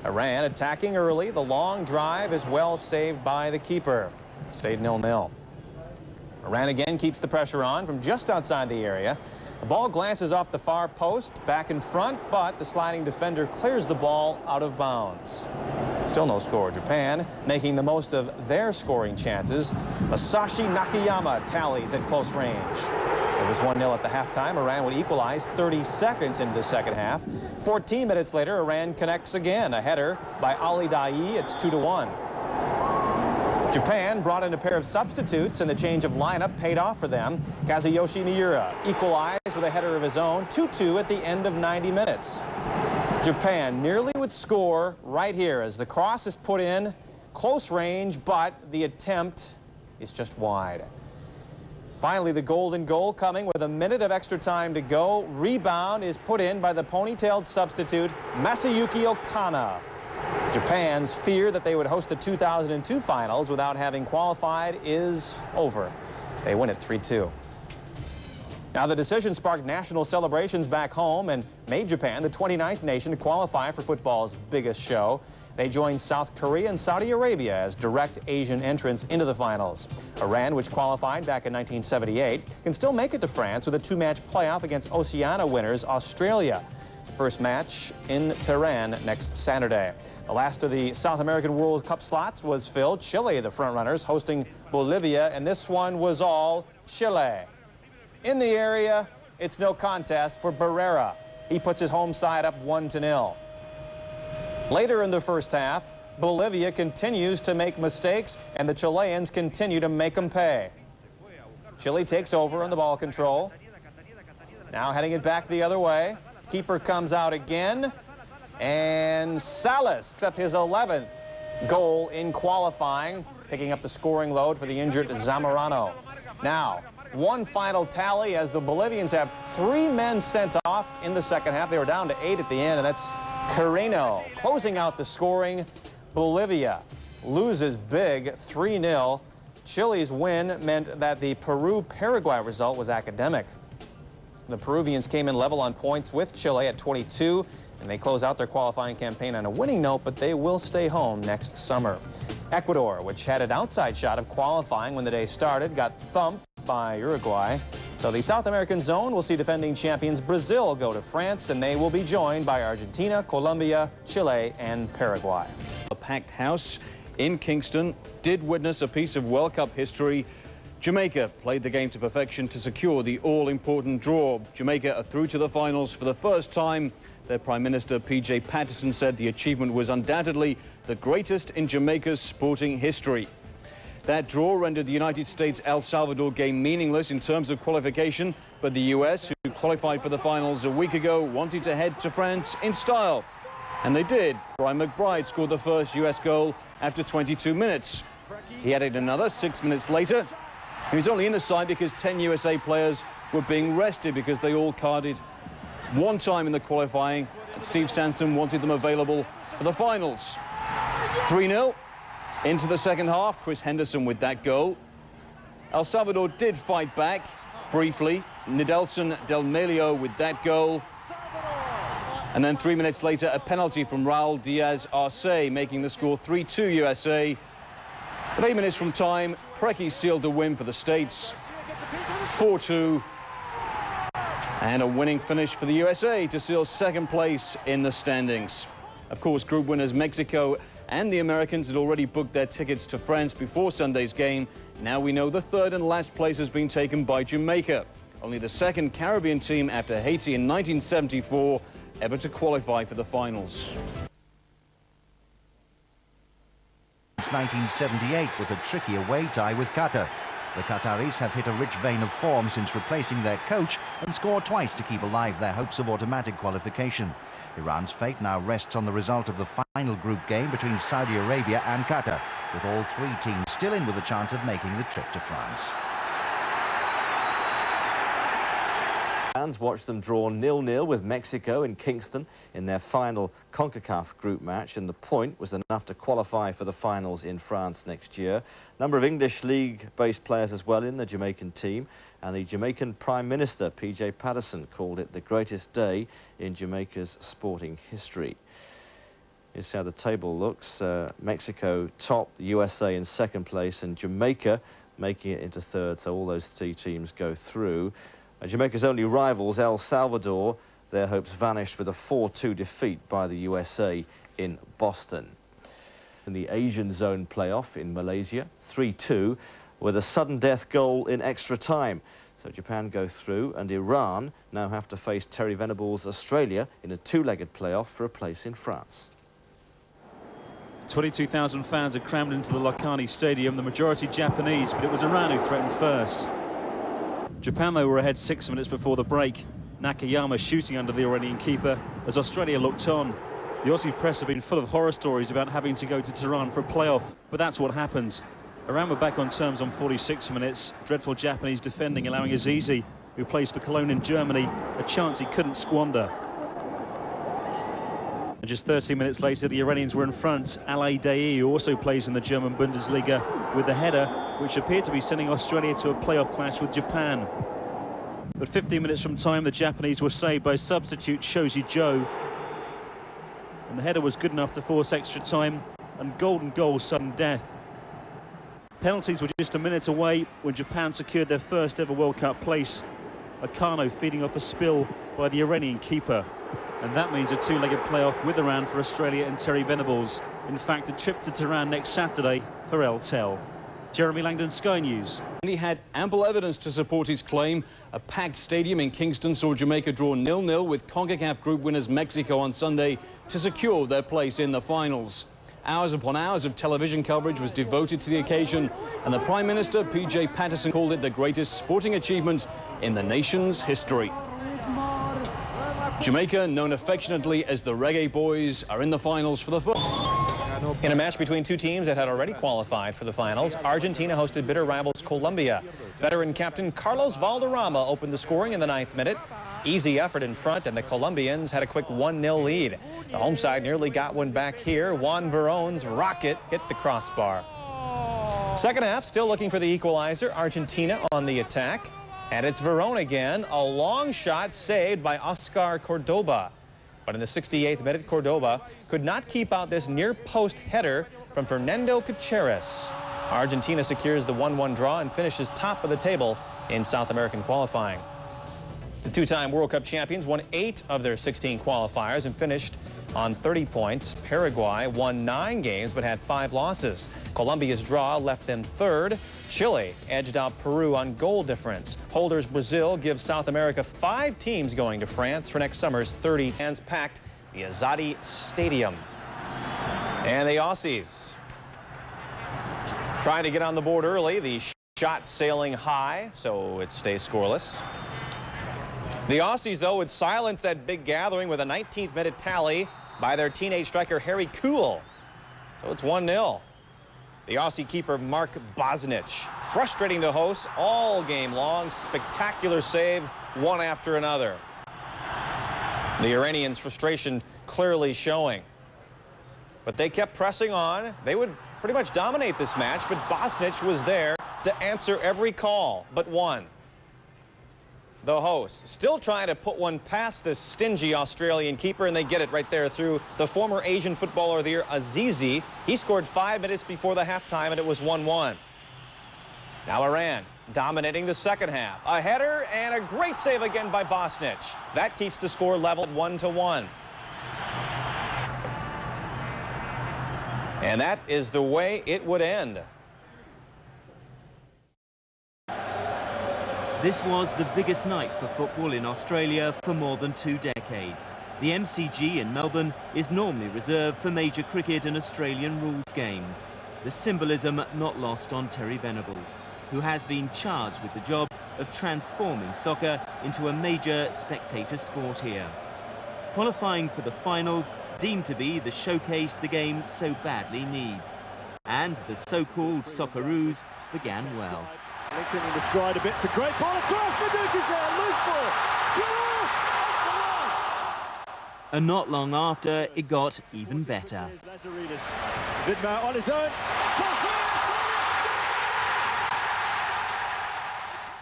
Iran attacking early. The long drive is well saved by the keeper. It stayed 0-0. Iran again keeps the pressure on from just outside the area. The ball glances off the far post, back in front, but the sliding defender clears the ball out of bounds. Still no score. Japan making the most of their scoring chances. Masashi Nakayama tallies at close range. It was 1-0 at the halftime. Iran would equalize 30 seconds into the second half. 14 minutes later, Iran connects again. A header by Ali Daei. It's 2-1. Japan brought in a pair of substitutes, and the change of lineup paid off for them. Kazuyoshi Miura equalized with a header of his own, 2-2 at the end of 90 minutes. Japan nearly would score right here as the cross is put in, close range, but the attempt is just wide. Finally, the golden goal coming with a minute of extra time to go. Rebound is put in by the ponytailed substitute, Masayuki Okana. Japan's fear that they would host the 2002 finals without having qualified is over. They win it 3-2. Now, the decision sparked national celebrations back home and made Japan the 29th nation to qualify for football's biggest show. They joined South Korea and Saudi Arabia as direct Asian entrants into the finals. Iran, which qualified back in 1978, can still make it to France with a two-match playoff against Oceania winners Australia. The first match in Tehran next Saturday. The last of the South American World Cup slots was filled. Chile, the frontrunners, hosting Bolivia, and this one was all Chile. In the area, it's no contest for Barrera. He puts his home side up 1-0. Later in the first half, Bolivia continues to make mistakes, and the Chileans continue to make them pay. Chile takes over on the ball control. Now heading it back the other way. Keeper comes out again. And Salas picks up his 11th goal in qualifying, picking up the scoring load for the injured Zamorano. Now, one final tally as the Bolivians have 3 men sent off in the second half. They were down to 8 at the end, and that's Carreno closing out the scoring. Bolivia loses big 3-0. Chile's win meant that the Peru-Paraguay result was academic. The Peruvians came in level on points with Chile at 22, and they close out their qualifying campaign on a winning note, but they will stay home next summer. Ecuador, which had an outside shot of qualifying when the day started, got thumped by Uruguay. So the South American zone will see defending champions Brazil go to France, and they will be joined by Argentina, Colombia, Chile, and Paraguay. A packed house in Kingston did witness a piece of World Cup history. Jamaica played the game to perfection to secure the all-important draw. Jamaica are through to the finals for the first time. Their Prime Minister, PJ Patterson, said the achievement was undoubtedly the greatest in Jamaica's sporting history. That draw rendered the United States-El Salvador game meaningless in terms of qualification, but the US, who qualified for the finals a week ago, wanted to head to France in style. And they did. Brian McBride scored the first US goal after 22 minutes. He added another 6 minutes later. He was only in the side because 10 USA players were being rested because they all carded one time in the qualifying, and Steve Sanson wanted them available for the finals. 3-0 into the second half. Chris Henderson with that goal. El Salvador did fight back briefly. Nidelson Del Melio with that goal. And then 3 minutes later, a penalty from Raul Diaz Arce, making the score 3-2 USA. But 8 minutes from time, Preki sealed the win for the States. 4-2. And a winning finish for the USA to seal second place in the standings. Of course, group winners Mexico and the Americans had already booked their tickets to France before Sunday's game. Now we know the third and last place has been taken by Jamaica, only the second Caribbean team after Haiti in 1974 ever to qualify for the finals. Since 1978 with a tricky away tie with Qatar. The Qataris have hit a rich vein of form since replacing their coach and scored twice to keep alive their hopes of automatic qualification. Iran's fate now rests on the result of the final group game between Saudi Arabia and Qatar, with all 3 teams still in with a chance of making the trip to France. Fans watched them draw 0-0 with Mexico in Kingston in their final CONCACAF group match, and the point was enough to qualify for the finals in France next year. A number of English league-based players as well in the Jamaican team, and the Jamaican Prime Minister, PJ Patterson, called it the greatest day in Jamaica's sporting history. Here's how the table looks. Mexico top, the USA in second place, and Jamaica making it into third, so all those 3 teams go through. Jamaica's only rivals, El Salvador, their hopes vanished with a 4-2 defeat by the USA in Boston. In the Asian Zone playoff in Malaysia, 3-2, with a sudden death goal in extra time. So Japan go through, and Iran now have to face Terry Venables' Australia in a 2-legged playoff for a place in France. 22,000 fans are crammed into the Locani Stadium, the majority Japanese, but it was Iran who threatened first. Japan, though, were ahead 6 minutes before the break. Nakayama shooting under the Iranian keeper as Australia looked on. The Aussie press have been full of horror stories about having to go to Tehran for a playoff, but that's what happened. Iran were back on terms on 46 minutes. Dreadful Japanese defending, allowing Azizi, who plays for Cologne in Germany, a chance he couldn't squander. And just 13 minutes later, the Iranians were in front. Alay Daei, who also plays in the German Bundesliga, with the header, which appeared to be sending Australia to a playoff clash with Japan. But 15 minutes from time, the Japanese were saved by substitute Shoji Joe. And the header was good enough to force extra time, and golden goal, sudden death. Penalties were just a minute away when Japan secured their first ever World Cup place. Akano feeding off a spill by the Iranian keeper. And that means a 2-legged playoff with Iran for Australia and Terry Venables. In fact, a trip to Tehran next Saturday for El Tel. Jeremy Langdon, Sky News. And he had ample evidence to support his claim. A packed stadium in Kingston saw Jamaica draw 0-0 with CONCACAF group winners Mexico on Sunday to secure their place in the finals. Hours upon hours of television coverage was devoted to the occasion, and the Prime Minister, P.J. Patterson, called it the greatest sporting achievement in the nation's history. Jamaica, known affectionately as the Reggae Boys, are in the finals for the first. In a match between two teams that had already qualified for the finals, Argentina hosted bitter rivals Colombia. Veteran captain Carlos Valderrama opened the scoring in the 9th minute. Easy effort in front, and the Colombians had a quick 1-0 lead. The home side nearly got one back here. Juan Veron's rocket hit the crossbar. Second half, still looking for the equalizer. Argentina on the attack. And it's Veron again. A long shot saved by Oscar Cordoba. But in the 68th minute, Cordoba could not keep out this near-post header from Fernando Caceres. Argentina secures the 1-1 draw and finishes top of the table in South American qualifying. The two-time World Cup champions won 8 of their 16 qualifiers and finished on 30 points. Paraguay won 9 games but had 5 losses. Colombia's draw left them third. Chile edged out Peru on goal difference. Holders Brazil gives South America 5 teams going to France for next summer's 30 fans packed the Azadi Stadium. And the Aussies trying to get on the board early. The shot sailing high, so it stays scoreless. The Aussies, though, would silence that big gathering with a 19th minute tally by their teenage striker Harry Kewell. So it's 1-0. The Aussie keeper Mark Bosnich frustrating the hosts all game long. Spectacular save, one after another. The Iranians' frustration clearly showing. But they kept pressing on. They would pretty much dominate this match, but Bosnich was there to answer every call but one. The hosts still trying to put one past this stingy Australian keeper, and they get it right there through the former Asian footballer of the year, Azizi. He scored 5 minutes before the halftime, and it was 1-1. Now Iran dominating the second half. A header and a great save again by Bosnich. That keeps the score level 1-1. And that is the way it would end. This was the biggest night for football in Australia for more than 2 decades. The MCG in Melbourne is normally reserved for major cricket and Australian rules games. The symbolism not lost on Terry Venables, who has been charged with the job of transforming soccer into a major spectator sport here. Qualifying for the finals deemed to be the showcase the game so badly needs. And the so-called Socceroos began well. Lengthening the stride a bit, it's a great ball across, Maduka's there, loose ball, And not long after, it got even better. Vidmar on his own.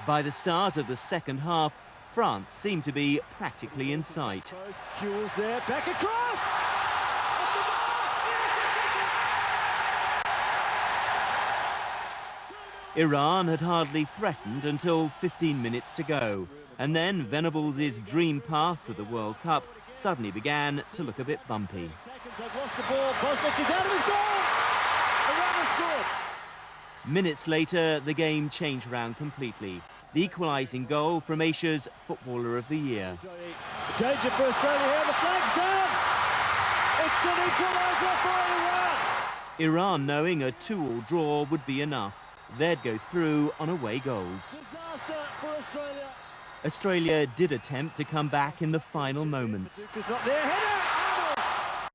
By the start of the second half, France seemed to be practically in sight. Kewell's there, back across! Iran had hardly threatened until 15 minutes to go. And then Venables' dream path to the World Cup suddenly began to look a bit bumpy. They've lost the ball, Bosnich is out of his goal! Iran has scored! Minutes later, the game changed around completely. The equalising goal from Asia's Footballer of the Year. Danger for Australia here, the flag's down! It's an equaliser for Iran! Iran, knowing a 2-2 draw would be enough, they'd go through on away goals. Disaster for Australia. Australia did attempt to come back in the final moments. Not there, header!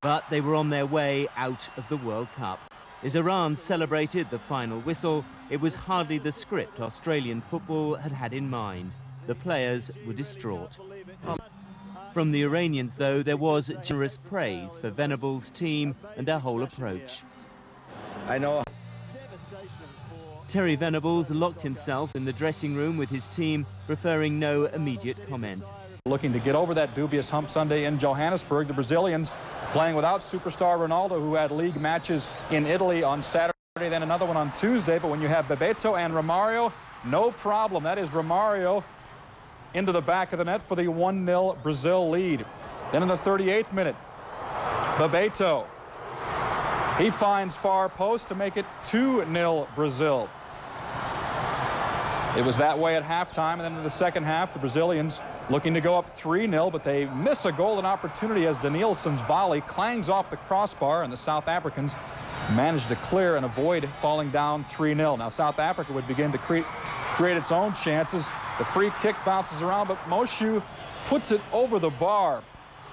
But they were on their way out of the World Cup. As Iran celebrated the final whistle, it was hardly the script Australian football had had in mind. The players were distraught. From the Iranians, though, there was generous praise for Venables' team and their whole approach. I know. Terry Venables locked himself in the dressing room with his team, preferring no immediate comment. Looking to get over that dubious hump Sunday in Johannesburg, the Brazilians playing without superstar Ronaldo, who had league matches in Italy on Saturday, then another one on Tuesday. But when you have Bebeto and Romario, no problem. That is Romario into the back of the net for the 1-0 Brazil lead. Then in the 38th minute, Bebeto, he finds far post to make it 2-0 Brazil. It was that way at halftime, and then in the second half, the Brazilians looking to go up 3-0, but they miss a golden opportunity as Danielson's volley clangs off the crossbar, and the South Africans managed to clear and avoid falling down 3-0. Now South Africa would begin to create its own chances. The free kick bounces around, but Moshu puts it over the bar.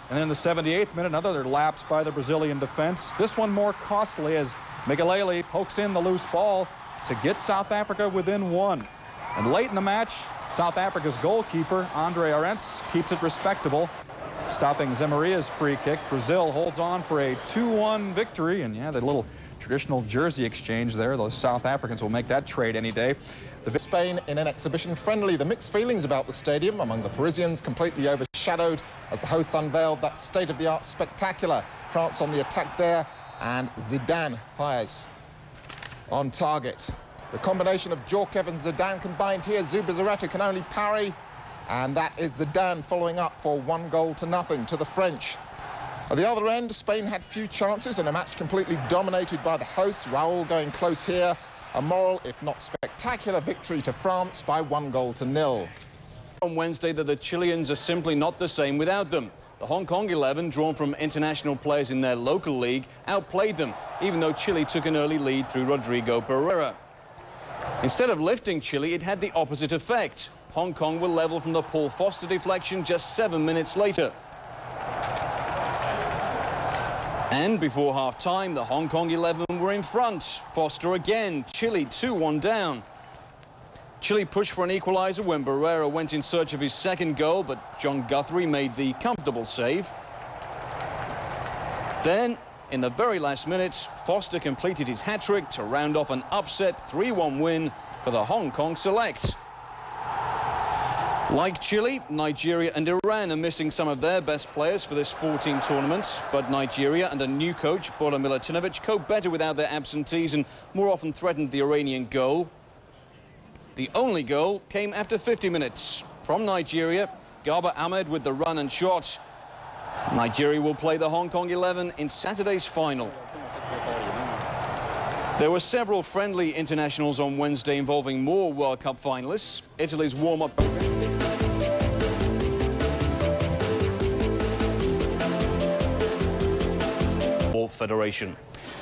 And then in the 78th minute, another lapse by the Brazilian defense. This one more costly as Migalele pokes in the loose ball to get South Africa within one. And late in the match, South Africa's goalkeeper, Andre Arendts, keeps it respectable, stopping Zemaria's free kick. Brazil holds on for a 2-1 victory. And yeah, the little traditional jersey exchange there. Those South Africans will make that trade any day. Spain in an exhibition friendly. The mixed feelings about the stadium among the Parisians completely overshadowed as the hosts unveiled that state-of-the-art spectacular. France on the attack there, and Zidane fires on target. The combination of Djorkaeff and Zidane combined here. Zubizarreta can only parry, and that is Zidane following up for 1-0 to the French. At the other end, Spain had few chances in a match completely dominated by the hosts. Raúl going close here. A moral, if not spectacular, victory to France by 1-0. On Wednesday that the Chileans are simply not the same without them. The Hong Kong 11, drawn from international players in their local league, outplayed them, even though Chile took an early lead through Rodrigo Pereira. Instead of lifting Chile, it had the opposite effect. Hong Kong were level from the Paul Foster deflection just 7 minutes later. And before half-time, the Hong Kong 11 were in front. Foster again, Chile 2-1 down. Chile pushed for an equaliser when Barrera went in search of his second goal, but John Guthrie made the comfortable save. Then, in the very last minute, Foster completed his hat-trick to round off an upset 3-1 win for the Hong Kong Select. Like Chile, Nigeria and Iran are missing some of their best players for this 14 tournament, but Nigeria under new coach Bora Milutinovic coped better without their absentees and more often threatened the Iranian goal. The only goal came after 50 minutes. From Nigeria, Garba Ahmed with the run and shot. Nigeria will play the Hong Kong 11 in Saturday's final. There were several friendly internationals on Wednesday involving more World Cup finalists. Italy's warm-up Federation.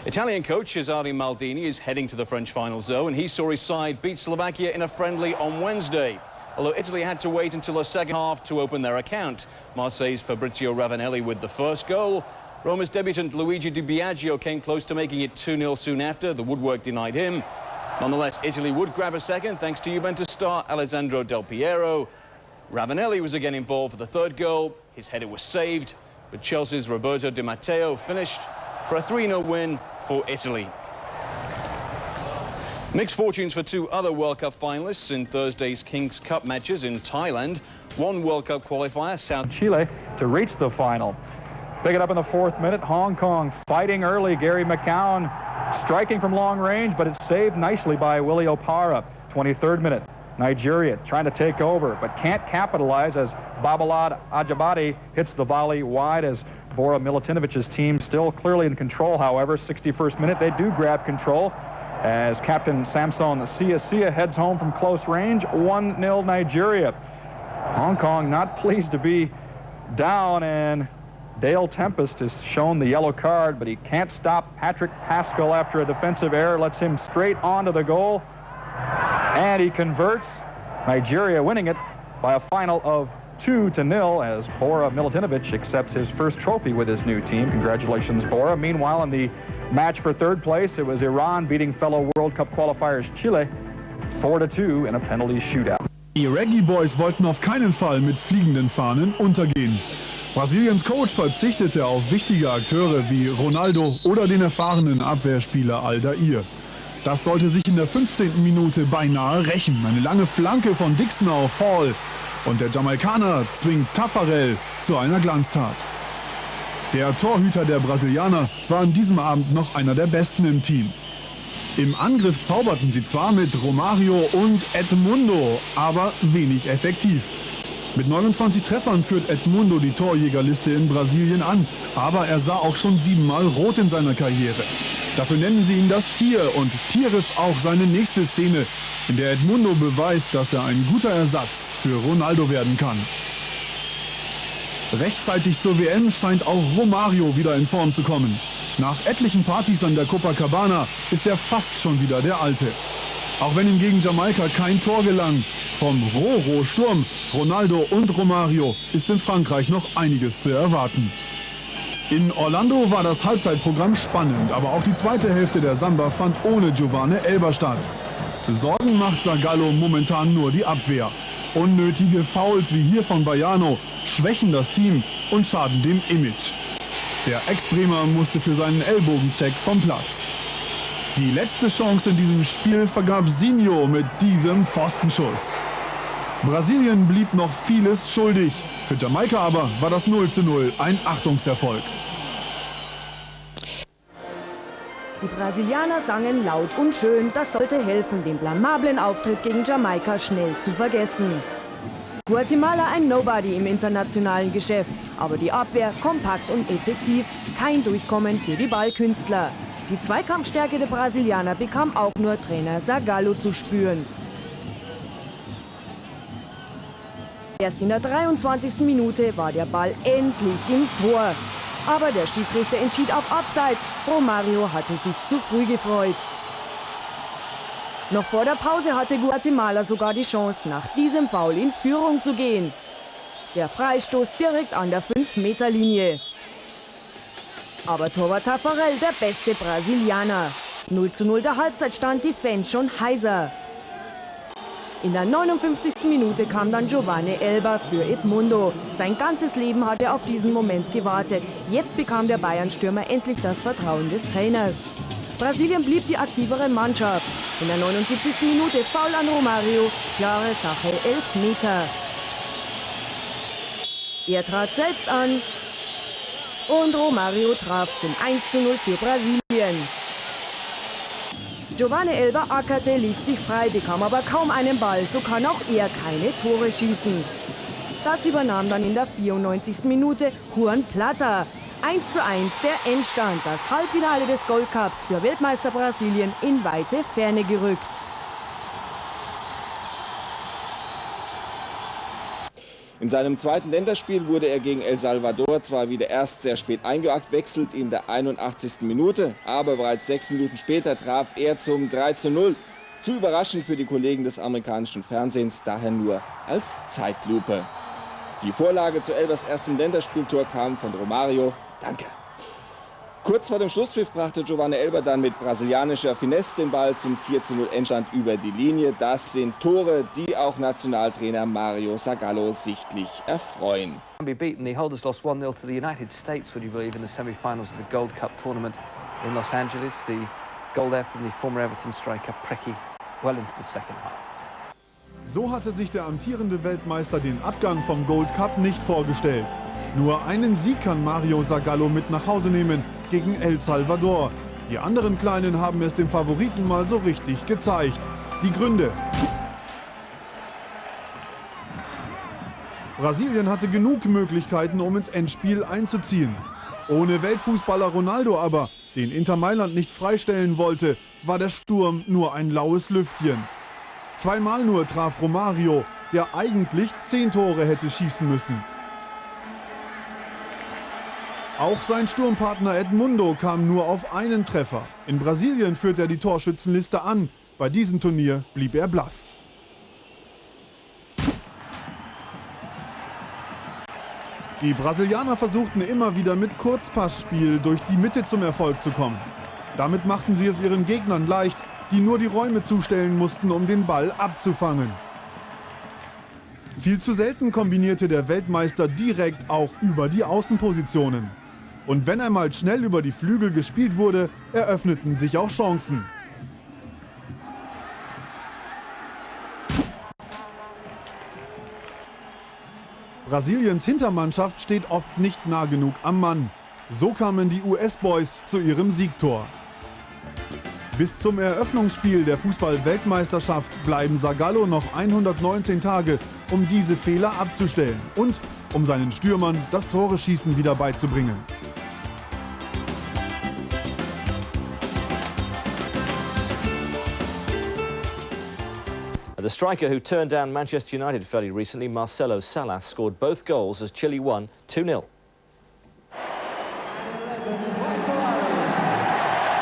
Italian coach Cesare Maldini is heading to the French finals, though, and he saw his side beat Slovakia in a friendly on Wednesday. Although Italy had to wait until the second half to open their account. Marseille's Fabrizio Ravanelli with the first goal. Roma's debutant Luigi Di Biagio came close to making it 2-0 soon after. The woodwork denied him. Nonetheless, Italy would grab a second thanks to Juventus star Alessandro Del Piero. Ravanelli was again involved for the third goal. His header was saved, but Chelsea's Roberto Di Matteo finished for a 3-0 win for Italy. Mixed fortunes for two other World Cup finalists in Thursday's Kings Cup matches in Thailand. One World Cup qualifier, South Chile, to reach the final. Pick it up in the 4th minute. Hong Kong fighting early. Gary McCown striking from long range, but it's saved nicely by Willie Opara. 23rd minute. Nigeria trying to take over, but can't capitalize as Babalad Ajabadi hits the volley wide as Bora Milutinowic's team still clearly in control. However, 61st minute, they do grab control as Captain Samson Sia heads home from close range. 1-0 Nigeria. Hong Kong not pleased to be down, and Dale Tempest is shown the yellow card, but he can't stop Patrick Pascal after a defensive error. Lets him straight onto the goal, and he converts. Nigeria winning it by a final of 2-0 as Bora Milutinovic accepts his first trophy with his new team. Congratulations, Bora. Meanwhile, in the match for third place, it was Iran beating fellow World Cup qualifiers Chile 4-2 in a penalty shootout. Die Reggae Boys wollten auf keinen Fall mit fliegenden Fahnen untergehen. Brasiliens Coach verzichtete auf wichtige Akteure wie Ronaldo oder den erfahrenen Abwehrspieler Aldair. Das sollte sich in der 15. Minute beinahe rächen. Eine lange Flanke von Dixon auf Hall und der Jamaikaner zwingt Taffarel zu einer Glanztat. Der Torhüter der Brasilianer war an diesem Abend noch einer der besten im Team. Im Angriff zauberten sie zwar mit Romario und Edmundo, aber wenig effektiv. Mit 29 Treffern führt Edmundo die Torjägerliste in Brasilien an, aber er sah auch schon 7-mal rot in seiner Karriere. Dafür nennen sie ihn das Tier und tierisch auch seine nächste Szene, in der Edmundo beweist, dass er ein guter Ersatz für Ronaldo werden kann. Rechtzeitig zur WM scheint auch Romario wieder in Form zu kommen. Nach etlichen Partys an der Copacabana ist er fast schon wieder der Alte. Auch wenn ihm gegen Jamaika kein Tor gelang, vom Roro-Sturm Ronaldo und Romario ist in Frankreich noch einiges zu erwarten. In Orlando war das Halbzeitprogramm spannend, aber auch die zweite Hälfte der Samba fand ohne Giovane Elber statt. Sorgen macht Zagallo momentan nur die Abwehr. Unnötige Fouls wie hier von Baiano schwächen das Team und schaden dem Image. Der Ex-Bremer musste für seinen Ellbogencheck vom Platz. Die letzte Chance in diesem Spiel vergab Sinho mit diesem Pfostenschuss. Brasilien blieb noch vieles schuldig. Für Jamaika aber war das 0:0 ein Achtungserfolg. Die Brasilianer sangen laut und schön, das sollte helfen, den blamablen Auftritt gegen Jamaika schnell zu vergessen. Guatemala ein Nobody im internationalen Geschäft, aber die Abwehr kompakt und effektiv, kein Durchkommen für die Ballkünstler. Die Zweikampfstärke der Brasilianer bekam auch nur Trainer Zagallo zu spüren. Erst in der 23. Minute war der Ball endlich im Tor. Aber der Schiedsrichter entschied auf Abseits. Romario hatte sich zu früh gefreut. Noch vor der Pause hatte Guatemala sogar die Chance, nach diesem Foul in Führung zu gehen. Der Freistoß direkt an der 5-Meter-Linie. Aber Torwart Tafarel der beste Brasilianer. 0:0 der Halbzeitstand, die Fans schon heiser. In der 59. Minute kam dann Giovane Elber für Edmundo. Sein ganzes Leben hat er auf diesen Moment gewartet. Jetzt bekam der Bayern-Stürmer endlich das Vertrauen des Trainers. Brasilien blieb die aktivere Mannschaft. In der 79. Minute Foul an Romario, klare Sache, 11 Meter. Er trat selbst an und Romario traf zum 1:0 für Brasilien. Giovane Elber ackerte, lief sich frei, bekam aber kaum einen Ball, so kann auch er keine Tore schießen. Das übernahm dann in der 94. Minute Juan Plata. 1:1 der Endstand, das Halbfinale des Gold Cups für Weltmeister Brasilien in weite Ferne gerückt. In seinem zweiten Länderspiel wurde er gegen El Salvador zwar wieder erst sehr spät eingewechselt in der 81. Minute, aber bereits 6 Minuten später traf er zum 3:0. Zu überraschend für die Kollegen des amerikanischen Fernsehens, daher nur als Zeitlupe. Die Vorlage zu Elbers erstem Länderspieltor kam von Romario. Danke. Kurz vor dem Schlusspfiff brachte Giovane Elber dann mit brasilianischer Finesse den Ball zum 4:0 Endstand über die Linie. Das sind Tore, die auch Nationaltrainer Mario Zagallo sichtlich erfreuen. Be beaten. The holders lost 1-0 to the United States, would you believe, in the semi-finals of the Gold Cup tournament in Los Angeles. The goal there from the former Everton striker Preki well into the second half. So hatte sich der amtierende Weltmeister den Abgang vom Gold Cup nicht vorgestellt. Nur einen Sieg kann Mario Zagallo mit nach Hause nehmen gegen El Salvador. Die anderen Kleinen haben es dem Favoriten mal so richtig gezeigt. Die Gründe. Brasilien hatte genug Möglichkeiten, um ins Endspiel einzuziehen. Ohne Weltfußballer Ronaldo aber, den Inter Mailand nicht freistellen wollte, war der Sturm nur ein laues Lüftchen. Zweimal nur traf Romario, der eigentlich 10 Tore hätte schießen müssen. Auch sein Sturmpartner Edmundo kam nur auf einen Treffer. In Brasilien führt er die Torschützenliste an. Bei diesem Turnier blieb er blass. Die Brasilianer versuchten immer wieder mit Kurzpassspiel durch die Mitte zum Erfolg zu kommen. Damit machten sie es ihren Gegnern leicht, die nur die Räume zustellen mussten, um den Ball abzufangen. Viel zu selten kombinierte der Weltmeister direkt auch über die Außenpositionen. Und wenn einmal schnell über die Flügel gespielt wurde, eröffneten sich auch Chancen. Brasiliens Hintermannschaft steht oft nicht nah genug am Mann. So kamen die US-Boys zu ihrem Siegtor. Bis zum Eröffnungsspiel der Fußball-Weltmeisterschaft bleiben Zagallo noch 119 Tage, um diese Fehler abzustellen und um seinen Stürmern das Tore-Schießen wieder beizubringen. The striker who turned down Manchester United fairly recently, Marcelo Salas, scored both goals as Chile won 2-0.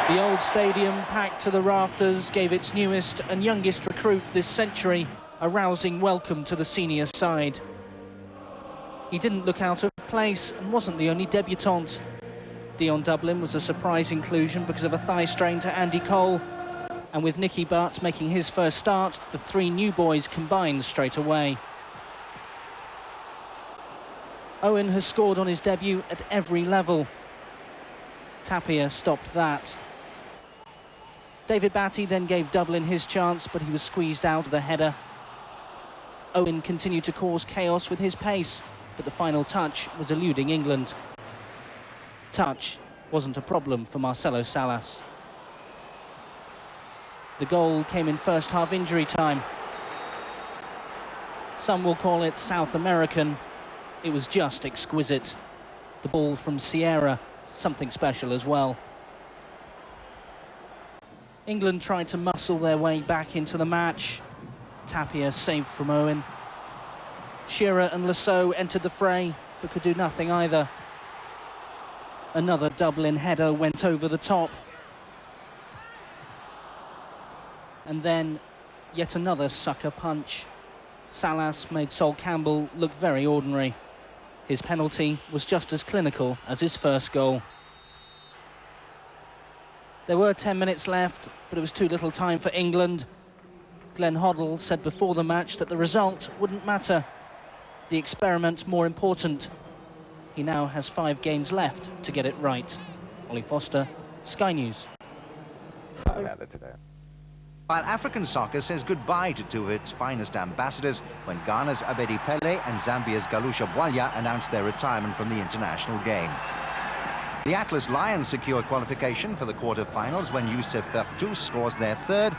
The old stadium, packed to the rafters, gave its newest and youngest recruit this century a rousing welcome to the senior side. He didn't look out of place and wasn't the only debutant. Dion Dublin was a surprise inclusion because of a thigh strain to Andy Cole. And with Nicky Butt making his first start, the three new boys combined straight away. Owen has scored on his debut at every level. Tapia stopped that. David Batty then gave Dublin his chance, but he was squeezed out of the header. Owen continued to cause chaos with his pace, but the final touch was eluding England. Touch wasn't a problem for Marcelo Salas. The goal came in first half injury time. Some will call it South American. It was just exquisite. The ball from Sierra, something special as well. England tried to muscle their way back into the match. Tapia saved from Owen. Shearer and Lasso entered the fray, but could do nothing either. Another Dublin header went over the top. And then yet another sucker punch. Salas made Sol Campbell look very ordinary. His penalty was just as clinical as his first goal. There were 10 minutes left, but it was too little time for England. Glenn Hoddle said before the match that the result wouldn't matter. The experiment more important. He now has 5 games left to get it right. Ollie Foster, Sky News. While African soccer says goodbye to two of its finest ambassadors when Ghana's Abedi Pele and Zambia's Galusha Bwalya announced their retirement from the international game. The Atlas Lions secure qualification for the quarter-finals when Youssef Fertou scores their third.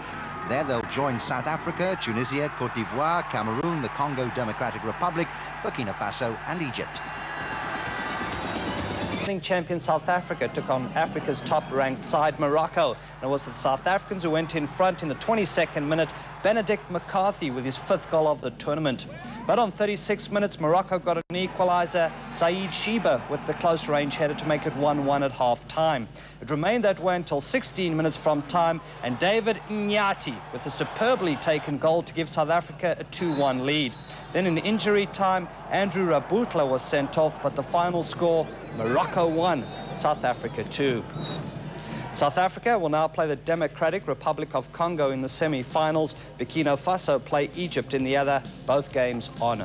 There they'll join South Africa, Tunisia, Cote d'Ivoire, Cameroon, the Congo Democratic Republic, Burkina Faso and Egypt. Champion South Africa took on Africa's top-ranked side, Morocco. And it was the South Africans who went in front in the 22nd minute, Benedict McCarthy with his 5th goal of the tournament. But on 36 minutes, Morocco got an equaliser, Saeed Sheba with the close-range header to make it 1-1 at half-time. It remained that way until 16 minutes from time, and David Nyati with a superbly taken goal to give South Africa a 2-1 lead. Then in injury time, Andrew Rabutla was sent off, but the final score, Morocco 1, South Africa 2. South Africa will now play the Democratic Republic of Congo in the semi-finals. Burkina Faso play Egypt in the other, both games on